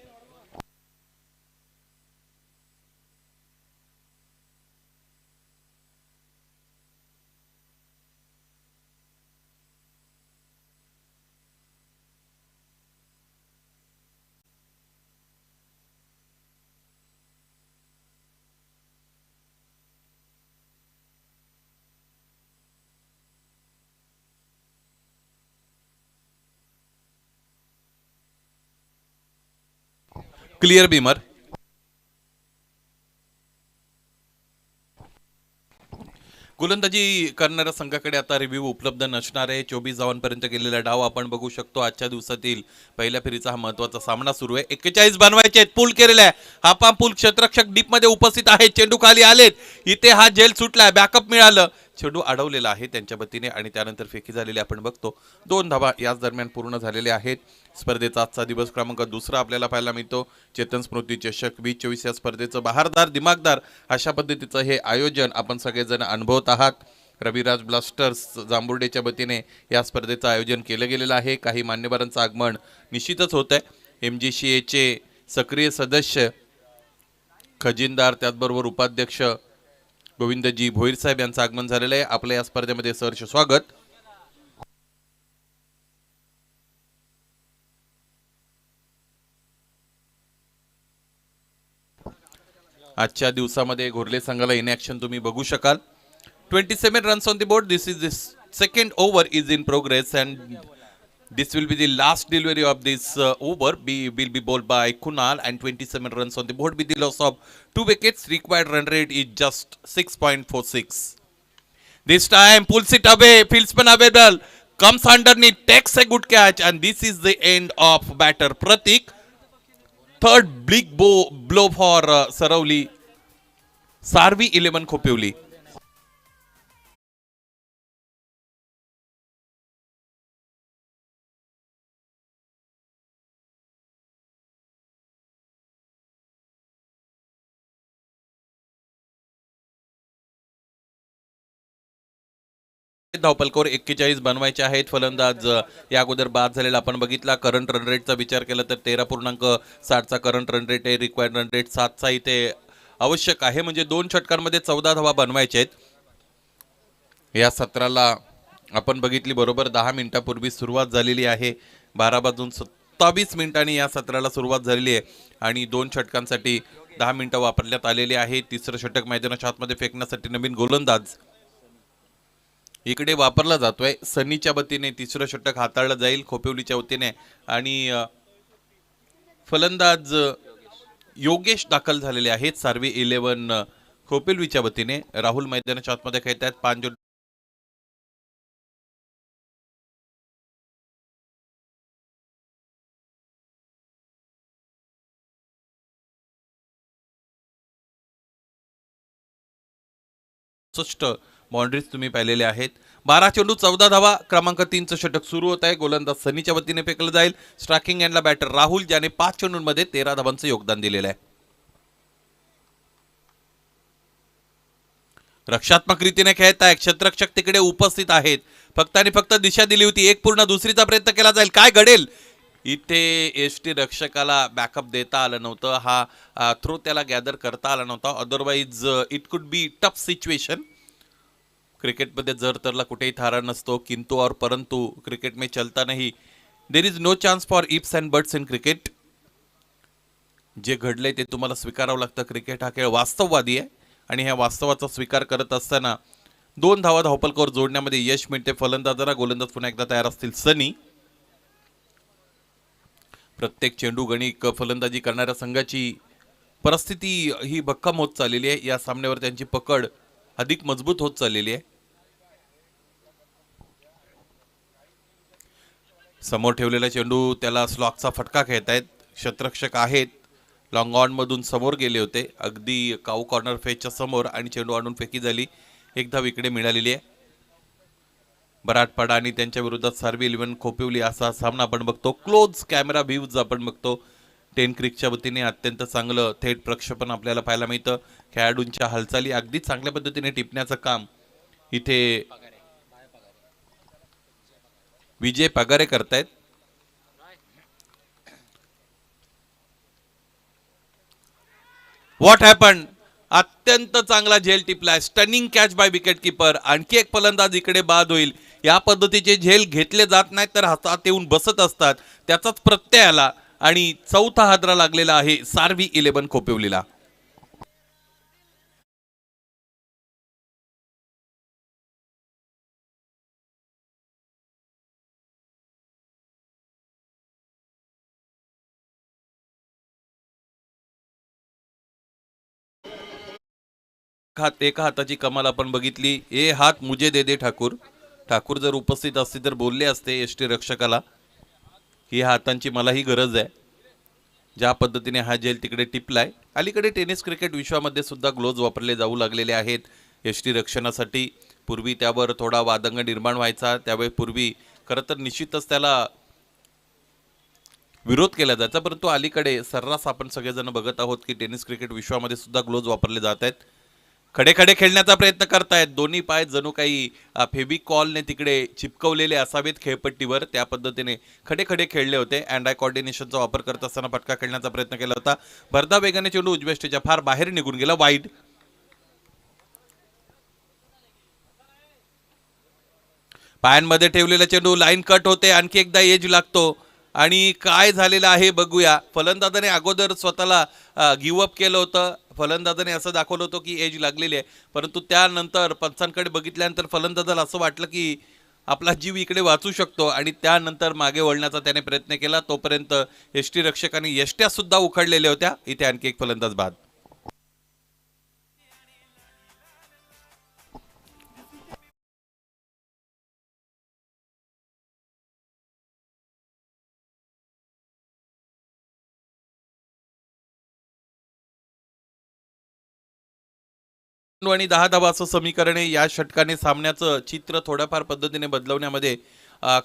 Clear Beamer. गोलंदाजी करणाऱ्या संघाकडे आता रिव्ह्यू उपलब्ध नसणार आहे. 24 धावांपर्यंत गेलेला डाव आपण बघू शकतो. आजच्या दिवसातील पहिल्या फेरीचा हा महत्वाचा सामना सुरू आहे. 41 बनवायचे आहेत. पूल केलेला आहे. हा पूल क्षेत्ररक्षक डीप मध्ये उपस्थित आहे. चेंडू खाली आलेत. इथे हा जेल सुटलाय. बॅकअप मिळालं. चेंडू अडवलेला आहे त्यांच्या वतीने आणि त्यानंतर फेकी झालेली आपण बघतो. 2 धावा याच दरम्यान पूर्ण झालेल्या आहेत. स्पर्धेचा आजचा दिवस क्रमांक 2 आपल्याला पाहायला मिळतो. चेतन स्मृती चषक 2024 या स्पर्धेचं बहारदार दिमागदार अशा पद्धतीचं हे आयोजन आपण सगळेजण अनुभवत आहात. रविराज ब्लास्टर्स जांभुर्डेच्या वतीने या स्पर्धेचं आयोजन केलं गेलेलं आहे. काही मान्यवरांचं आगमन निश्चितच होत आहे. MGCAचे सक्रिय सदस्य खजिनदार, त्याचबरोबर उपाध्यक्ष गोविंदजी भोईर साहेब यांचं आगमन झालेलं आहे. आपल्या या स्पर्धेमध्ये सहर्ष स्वागत. आजच्या दिवसामध्ये घोरले संघाला इन ॲक्शन तुम्ही बघू शकाल. 27 runs on the board. This is the second over is in progress, and this will be the last delivery of this over. Will be bowled by Kunal, and 27 runs on the board with the loss of 2 wickets. Required run rate is just 6.46. This time pulls it away. Fieldsman available. Comes underneath. Takes a good catch, and this is the end of batter Pratik. Third big blow for Saravli. Sarvi 11 Khopevli. धावपलकोर 41 बनवायचे आहेत. फलंदाज या अगोदर बाद झालेला आपण बघितला. Current run रेटचा विचार केला तर 13.60चा करंट रन रेट आहे. रिक्वायर्ड रन रेट 7चा इथे आवश्यक आहे. म्हणजे 2 षटकांमध्ये 14 धावा बनवायचे आहेत. या सत्राला आपण बघितली बरोबर 10 मिनिटापूर्वी सुरुवात झालेली आहे. 12:27 या सत्राला सुरुवात झालेली आहे आणि 2 षटकांसाठी 10 मिनिटं वापरण्यात आलेली आहे. तिसरं षटक मैदानाच्या आतमध्ये फेकण्यासाठी नवीन गोलंदाज इकडे वापरला जातोय. सनीच्या वतीने तिसरं षटक हाताळलं जाईल खोपिवलीच्या वतीने, आणि फलंदाज योगेश दाखल झालेले आहेत सार्वी 11 खोपिवलीच्या वतीने. राहुल मैदानाच्या आतमध्ये खेळत आहेत. 5 बाउंड्रीज तुम्ही पाहिलेले आहेत. 12 चेंडू 14 धावा. क्रमांक 3चं षटक सुरू होत आहे. गोलंदाज सनीच्या वतीने फेकलं जाईल. स्ट्रायकिंग एंडला बॅटर राहुल, ज्याने 5 चेंडूंमध्ये 13 धावांचं योगदान दिलेलं आहे. रक्षात्मक रीतीने खेळत आहे. क्षेत्ररक्षक तिकडे उपस्थित आहेत. फक्त आणि फक्त दिशा दिली होती. एक पूर्ण दुसरीचा प्रयत्न केला जाईल. काय घडेल इथे? एसटी रक्षकाला बॅकअप देता आलं नव्हतं. हा थ्रो त्याला गॅदर करता आला नव्हता. Otherwise it could be tough situation. क्रिकेटमध्ये जर तरला कुठेही थारा नसतो, किंतु और परंतु क्रिकेट में चलता नहीं. There is no chance for ifs and buts in cricket. जे घडलंय ते तुम्हाला स्वीकारावं लागतं. क्रिकेट हा खेळ वास्तववादी आहे आणि ह्या वास्तवाचा स्वीकार करत असताना 2 धावा धावपलकावर जोडण्यामध्ये यश मिळते फलंदाजाला. गोलंदाज पुन्हा एकदा तयार असतील सनी. प्रत्येक चेंडू गणिक फलंदाजी करणाऱ्या संघाची परिस्थिती ही भक्कम होत चाललेली आहे. या सामन्यावर त्यांची पकड अधिक मजबूत होत चाललेली आहे. समोर ठेवलेला चेंडू त्याला स्लॉकचा फटका खेळतायत. क्षेत्ररक्षक आहेत. लॉंग ऑन मधून समोर गेले होते अगदी काऊ कॉर्नर फेजच्या समोर, आणि चेंडू आणून फेकी झाली. एक धाव इकडे मिळालेली आहे. बराटपाडा आणि त्यांच्या विरोधात सार्वी 11 खोपिवली असा सामना आपण बघतो. क्लोज कॅमेरा व्ह्यूज आपण बघतो. 10 क्रिकच्या वतीने अत्यंत चांगलं थेट प्रक्षेपण आपल्याला पाहायला मिळतं. खेळाडूंच्या हालचाली अगदी चांगल्या पद्धतीने टिपण्याचं काम इथे विजय पगारे करतायत. What happen? अत्यंत चांगला झेल टिपलाय. Stunning catch by wicket keeper. आणखी एक फलंदाज इकडे बाद होईल. या पद्धतीचे झेल घेतले जात नाहीत तर हातात येऊन बसत असतात. त्याचाच प्रत्यय आला आणि 4था हादरा लागलेला आहे सार्वी 11 खोपिवलीला. एका हाताची कमाल आपण बघितली. ए हात मुझे दे दे ठाकूर. ठाकूर जर उपस्थित असते तर बोलले असते एसटी रक्षकाला की हातांची मलाही गरज आहे. ज्या पद्धतीने हा झेल तिकडे टिपलाय. अलीकडे टेनिस क्रिकेट विश्वामध्ये सुद्धा ग्लोव्ज वापरले जाऊ लागलेले आहेत एसटी रक्षणासाठी. पूर्वी त्यावर थोडा वादंग निर्माण व्हायचा. त्यावेळी पूर्वी खरं तर निश्चितच त्याला विरोध केला जायचा, परंतु अलीकडे सर्रास आपण सगळेजण बघत आहोत की टेनिस क्रिकेट विश्वामध्ये सुद्धा ग्लोव्ज वापरले जात आहेत. खडे खडे खेळण्याचा प्रयत्न करतायत. दोन्ही पाय जणू काही फेविकॉलने तिकडे चिपकवलेले असावेत खेळपट्टीवर. त्या पद्धतीने खडे खडे खेळले होते. अँड आय कोऑर्डिनेशनचा वापर करत असताना फटका खेळण्याचा प्रयत्न केला होता. भरधा वेगाने चेंडू उजव्या स्टेजच्या फार बाहेर निघून गेला. वाईड. पायांमध्ये ठेवलेला चेंडू लाईन कट होते. आणखी एकदा एज लागतो आणि काय झालेलं आहे बघूया. फलंदाजाने अगोदर स्वतःला गिव्ह अप केलं होतं. फलंदाजाने असं दाखवलं होतं की एज लागलेली आहे, परंतु त्यानंतर पंचांकडे बघितल्यानंतर फलंदाजाला असं वाटलं की आपला जीव इकडे वाचू शकतो आणि त्यानंतर मागे वळण्याचा त्याने प्रयत्न केला. तोपर्यंत यष्टीरक्षकांनी यष्ट्या सुद्धा उखडलेल्या होत्या. इथे आणखी एक फलंदाज बाद. आणि 10 धावा असं समीकरण आहे. या षटकाने सामन्याचं चित्र थोड्याफार पद्धतीने बदलवण्यामध्ये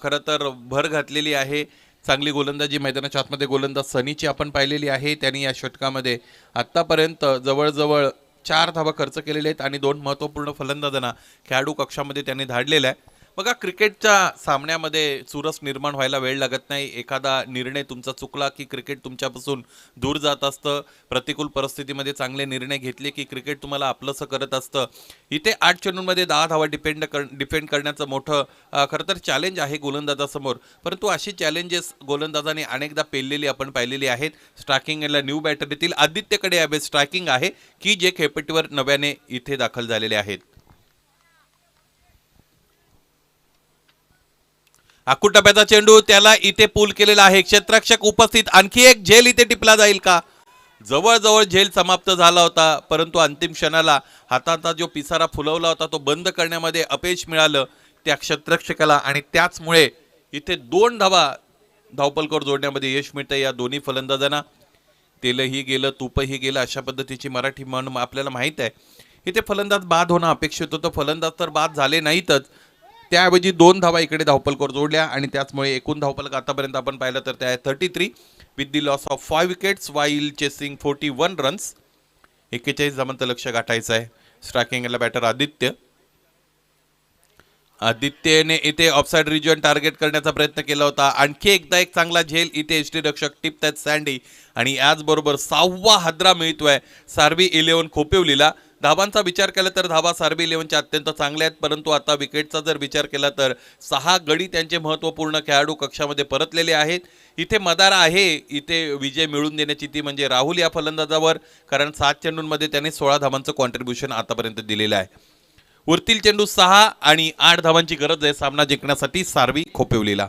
खरं तर भर घातलेली आहे. चांगली गोलंदाजी मैदानाच्या आतमध्ये गोलंदाज सनीची आपण पाहिलेली आहे. त्यांनी या षटकामध्ये आत्तापर्यंत जवळजवळ 4 धावा खर्च केलेल्या आहेत आणि 2 महत्त्वपूर्ण फलंदाजांना खेळाडू कक्षामध्ये त्यांनी धाडलेला आहे. बघा, क्रिकेटच्या सामन्यामध्ये चुरस निर्माण व्हायला वेळ लागत नाही. एखादा निर्णय तुमचा चुकला की क्रिकेट तुमच्यापासून दूर जात असतं. प्रतिकूल परिस्थितीमध्ये चांगले निर्णय घेतले की क्रिकेट तुम्हाला आपलंसं करत असतं. इथे 8 चेंडूंमध्ये 10 धावा डिफेंड करण्याचं मोठं खरं तर चॅलेंज आहे गोलंदाजासमोर. परंतु अशी चॅलेंजेस गोलंदाजाने अनेकदा पेललेली आपण पाहिलेली आहेत. स्ट्रायकिंगला न्यू बॅटर येथील आदित्यकडे यावेळी स्ट्रायकिंग आहे की जे खेळपट्टीवर नव्याने इथे दाखल झालेले आहेत. टप्प्याचा चेंडू, त्याला इथे पूल केलेला आहे. क्षेत्ररक्षक उपस्थित. आणखी एक झेल इथे टिपला जाईल का? जवळजवळ झेल समाप्त झाला होता, परंतु अंतिम क्षणाला हाताचा जो पिसारा फुलवला होता तो बंद करण्यामध्ये अपयश मिळालं त्या क्षेत्ररक्षकाला आणि त्याचमुळे इथे 2 धावा धावपलकर जोडण्यामध्ये यश मिळतं या दोन्ही फलंदाजांना. तेलही गेलं तूपही गेलं अशा पद्धतीची मराठी म्हण आपल्याला माहीत आहे. इथे फलंदाज बाद होणं अपेक्षित होतं. फलंदाज तर बाद झाले नाहीतच, त्याऐवजी 2 धावा इकडे धावपलकर जोडल्या आणि त्याचमुळे एकूण धावपलक आतापर्यंत आपण पाहिलं तर त्या 33 with the loss of 5 wickets while chasing 41 runs. 41 धावांचं लक्ष गाठायचं आहे. स्ट्रायकिंगला बॅटर आदित्यने इथे ऑफसाईड रिजन टार्गेट करण्याचा प्रयत्न केला होता. आणखी एकदा एक चांगला झेल इथे यष्टीरक्षक टिपतायत सँडी आणि याचबरोबर 6वा हादरा मिळतोय सार्वी 11 खोपिवलीला. धावांचा विचार केला तर धावा सार्वी 11च्या अत्यंत चांगल्या आहेत, परंतु आता विकेटचा जर विचार केला तर 6 गडी त्यांचे महत्त्वपूर्ण खेळाडू कक्षामध्ये परतलेले आहेत. इथे मदारा आहे इथे विजय मिळवून देण्याची, ती म्हणजे राहुल या फलंदाजावर, कारण 7 चेंडूंमध्ये त्याने 16 धावांचं कॉन्ट्रीब्युशन आतापर्यंत दिलेलं आहे. उरतील चेंडू 6 आणि 8 धावांची गरज आहे सामना जिंकण्यासाठी सार्वी खोपिवलीला.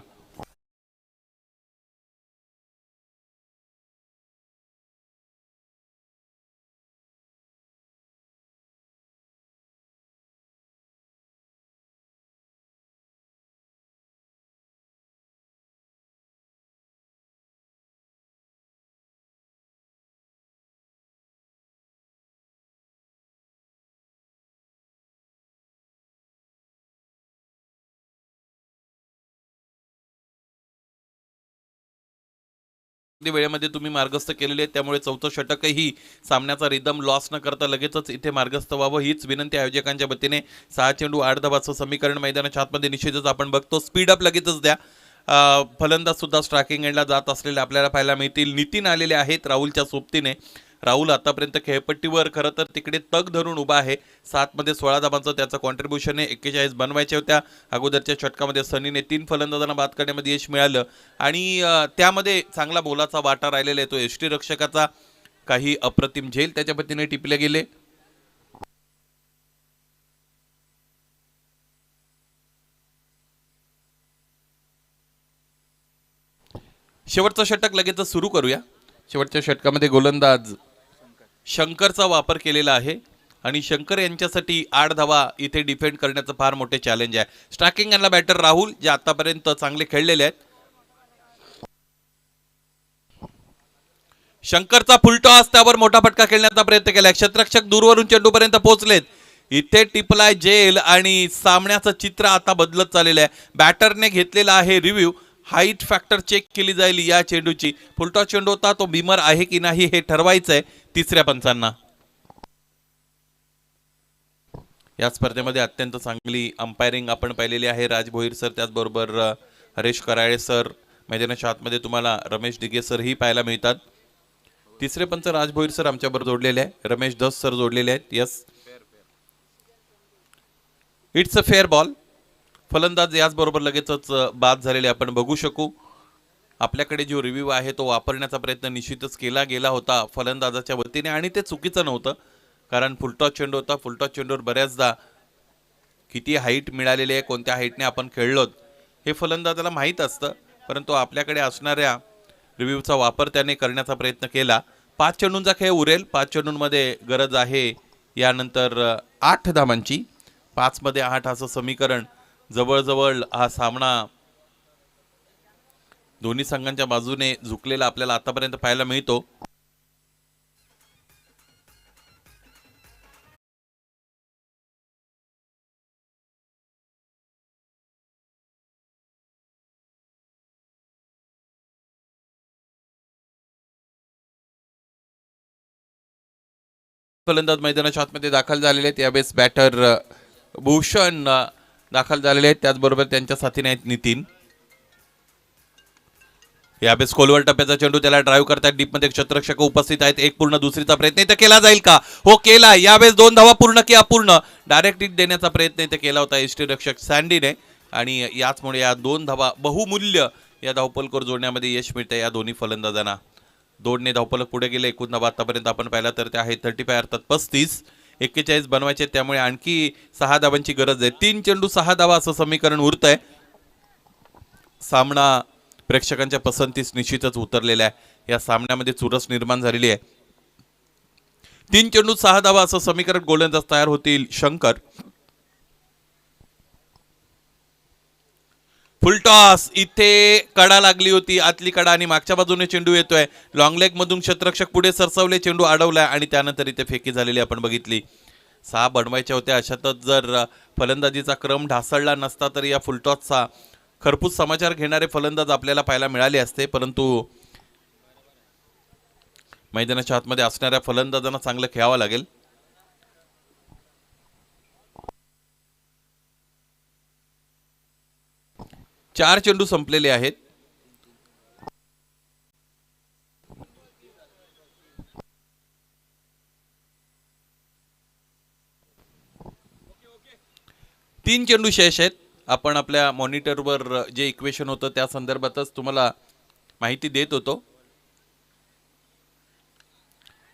वेळेमध्ये तुम्ही मार्गस्थ केलेले आहेत, त्यामुळे 4थं षटकही सामन्याचा रिदम लॉस न करता लगेचच इथे मार्गस्थ व्हावं हीच विनंती आयोजकांच्या वतीने. 6 चेंडू 8 धावाचं समीकरण मैदानाच्या आतमध्ये निश्चितच आपण बघतो. स्पीड अप लगेचच द्या. फलंदाज सुद्धा स्ट्रायकिंग एंडला जात असलेले आपल्याला पाहायला मिळतील. नितीन आलेले आहेत राहुलच्या सोबतीने. राहुल आतापर्यंत खेळपट्टीवर खरं तर तिकडे तग धरून उभा आहे. 7 मध्ये 16 धावांचं त्याचं कॉन्ट्रीब्युशन आहे. 41 बनवायच्या होत्या. अगोदरच्या षटकामध्ये सनीने 3 फलंदाजांना बाद करण्यामध्ये यश मिळालं आणि त्यामध्ये चांगला बोलाचा वाटा राहिलेला आहे तो यष्टीरक्षकाचा. काही अप्रतिम झेल त्याच्या पतीने टिपले गेले. शेवटचं षटक लगेचच सुरू करूया. शेवटच्या षटकामध्ये गोलंदाज शंकरचा वापर केलेला आहे आणि शंकर यांच्यासाठी 8 धावा इथे डिफेंड करण्याचं फार मोठे चॅलेंज आहे. स्ट्रायकिंग यांना बॅटर राहुल जे आतापर्यंत चांगले खेळलेले आहेत. शंकरचा फुलटॉस, त्यावर मोठा फटका खेळण्याचा प्रयत्न केलाय. क्षेत्ररक्षक दूरवरून चेंडूपर्यंत पोहोचलेत. इथे टिपलाय जेल आणि सामन्याचं चित्र आता बदलत चाललेलं आहे. बॅटरने घेतलेला आहे रिव्ह्यू. हाईट फॅक्टर चेक केली जाईल या चेंडूची. फुलटॉस चेंडू होता तो बीमर आहे की नाही हे ठरवायचं आहे 3ऱ्या पंचांना. या स्पर्धेमध्ये अत्यंत चांगली अंपायरिंग आपण पाहिलेली आहे. राज भोईर सर, त्याचबरोबर हरेश कराळे सर, मैदानाच्या आतमध्ये तुम्हाला रमेश दिगे सर ही पाहायला मिळतात. 3रे पंच राज भोईर सर आमच्याबरोबर जोडलेले आहे. रमेश दस सर जोडलेले आहेत. Yes, it's a fair ball. फलंदाज याचबरोबर लगेचच बाद झालेले आपण बघू शकू. आपल्याकडे जो रिव्ह्यू आहे तो वापरण्याचा प्रयत्न निश्चितच केला गेला होता फलंदाजाच्या वतीने आणि ते चुकीचं नव्हतं, कारण फुलटॉस चेंडू होता. फुलटॉस चेंडूवर बऱ्याचदा किती हाईट मिळालेली आहे, कोणत्या हाईटने आपण खेळलोत हे फलंदाजाला माहीत असतं, परंतु आपल्याकडे असणाऱ्या रिव्ह्यूचा वापर त्याने करण्याचा प्रयत्न केला. 5 चेंडूंचा खेळ उरेल. 5 चेंडूंमध्ये गरज आहे यानंतर 8 धावांची. 5 मध्ये 8 असं समीकरण जवळजवळ हा सामना दोन्ही संघांच्या बाजूने झुकलेला आपल्याला आतापर्यंत पाहायला मिळतो. फलंदाज मैदानाच्या आतमध्ये दाखल झालेले आहेत. यावेळेस बॅटर भूषण दाखल झालेले आहेत, त्याचबरोबर त्यांच्या साथीने आहेत नितीन. यावेळेस खोलवर टप्प्याचा चेंडू, त्याला ड्राईव्ह करतात. डीप मध्ये क्षेत्ररक्षक उपस्थित आहेत. एक पूर्ण दुसरीचा प्रयत्न इथे केला जाईल का? हो, केला. यावेळेस 2 धावा पूर्ण की अपूर्ण? डायरेक्ट हिट देण्याचा प्रयत्न इथे केला होता यष्टीरक्षक सँडीने आणि याचमुळे या 2 धावा बहुमूल्य या धावफलकावर जोडण्यामध्ये यश मिळते या दोन्ही फलंदाजांना. 2ने धावफलक पुढे गेले. एकूण धावा आतापर्यंत आपण पाहिला तर ते आहे 35 अर्थात 35. 41 बनवायचे, त्यामुळे आणखी 6 धावांची गरज आहे. 3 चेंडू 6 धावा असं समीकरण उरतंय. सामना प्रेक्षकांच्या पसंतीस निश्चितच उतरलेला आहे. या सामन्यामध्ये चुरस निर्माण झालेली आहे. 3 चेंडू 6 धावा असं समीकरण गोलंदाज तयार होतील. शंकर फुलटॉस, इथे कडा लागली होती, आतली कडा आणि मागच्या बाजूने चेंडू येतोय. लॉंग लेग मधून क्षेत्ररक्षक पुढे सरसावले, चेंडू अडवलाय आणि त्यानंतर इथे फेकी झालेली आपण बघितली. 6 बनवायच्या होत्या. अशातच जर फलंदाजीचा क्रम ढासळला नसता तर या फुलटॉसचा खरपूस समाचार घेणारे फलंदाज आपल्याला पाहायला मिळाले असते, परंतु मैदानाच्या आतमध्ये असणाऱ्या फलंदाजांना चांगलं खेळावं लागेल. चार चेंडू संपलेले आहेत. तीन चेंडू शेष आहेत. आपण आपल्या मॉनिटरवर जे इक्वेशन होतं त्या संदर्भातच तुम्हाला माहिती देत होतो.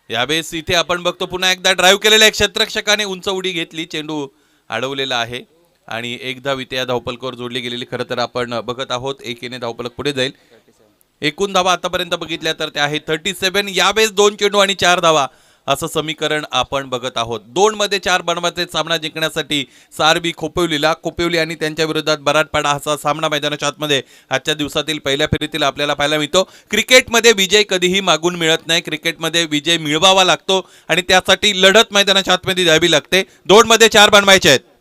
यावेळेस इथे आपण बघतो पुन्हा एकदा ड्राईव्ह केलेल्या क्षेत्ररक्षकाने उंच उडी घेतली, चेंडू अडवलेला आहे आणि एक धाव इथे या धावफलकावर जोडली गेलेली खरं तर आपण बघत आहोत. एकीने धावफलक पुढे जाईल. एकूण धावा आतापर्यंत बघितल्या तर त्या आहे 37. यावेळेस 2 चेंडू आणि 4 धावा असं समीकरण आपण बघत आहोत. 2 मध्ये 4 बनवायचे सामना जिंकण्यासाठी सारबी खोपिवली आणि त्यांच्या विरोधात बराटपाडा असा सामना मैदानाच्या आतमध्ये आजच्या दिवसातील पहिल्या फेरीतील आपल्याला पाहायला मिळतो. क्रिकेटमध्ये विजय कधीही मागून मिळत नाही. क्रिकेटमध्ये विजय मिळवावा लागतो आणि त्यासाठी लढत मैदानाच्या आतमध्ये द्यावी लागते. 2 मध्ये 4 बनवायचे आहेत.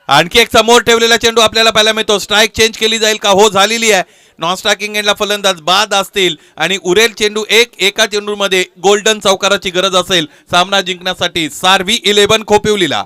आणखी एक समोर ठेवलेला चेंडू आपल्याला पाहायला मिळतो. स्ट्राईक चेंज केली जाईल का? हो, झालेली आहे. नॉन स्ट्रायकिंग एंडला फलंदाज बाद असतील आणि उरेल चेंडू एका चेंडूमध्ये गोल्डन चौकाराची गरज असेल सामना जिंकण्यासाठी. सारवी 11 खोपिवलीला.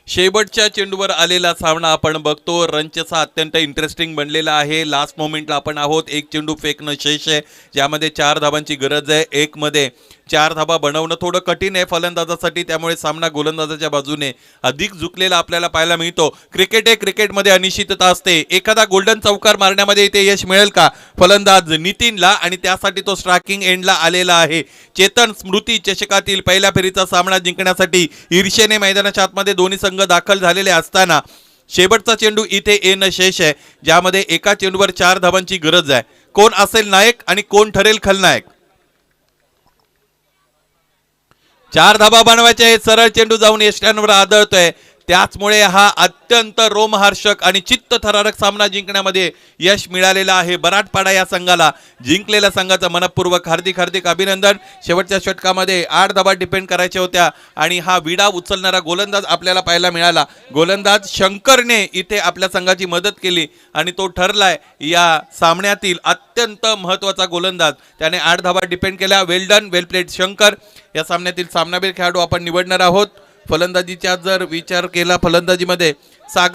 शेवटच्या चेंडूवर आलेला सामना आपण बघतो. रनचेसा अत्यंत इंटरेस्टिंग बनलेला आहे. लास्ट मोमेंटला आपण आहोत. एक चेंडू फेकणं शेष आहे, ज्यामध्ये 4 धावांची गरज आहे. 1 मध्ये 4 धावा बनवणं थोडं कठीण आहे फलंदाजासाठी, त्यामुळे सामना गोलंदाजाच्या बाजूने अधिक झुकलेला आपल्याला पाहायला मिळतो. क्रिकेट आहे, क्रिकेटमध्ये अनिश्चितता असते. एखादा गोल्डन चौकार मारण्यामध्ये इथे यश मिळेल का फलंदाज नितीनला? आणि त्यासाठी तो स्ट्रायकिंग एंडला आलेला आहे. चेतन स्मृती चषकातील पहिल्या फेरीचा सामना जिंकण्यासाठी ईर्षेने मैदानाच्या आतमध्ये दोन्ही संघ दाखल झालेले असताना शेवटचा चेंडू इथे येणं शेष आहे, ज्यामध्ये एका चेंडूवर 4 धावांची गरज आहे. कोण असेल नायक आणि कोण ठरेल खलनायक? 4 धाबा बनवायचे आहेत. सरळ चेंडू जाऊन यष्ट्यांवर आदळतोय. त्याचमुळे हा अत्यंत रोमहर्षक आणि चित्तथरारक सामना जिंकण्यामध्ये यश मिळालेलं आहे बराटपाडा या संघाला. जिंकलेल्या संघाचं मनपूर्वक हार्दिक हार्दिक अभिनंदन. शेवटच्या षटकामध्ये 8 धावा डिपेंड करायच्या होत्या आणि हा विडा उचलणारा गोलंदाज आपल्याला पाहायला मिळाला. गोलंदाज शंकरने इथे आपल्या संघाची मदत केली आणि तो ठरलाय या सामन्यातील अत्यंत महत्त्वाचा गोलंदाज. त्याने 8 धावा डिपेंड केल्या. वेल डन, वेल प्लेड शंकर. या सामन्यातील सामनावीर खेळाडू आपण निवडणार आहोत. फलंदाजीचा जर विचार केला, फलंदाजीमध्ये सागर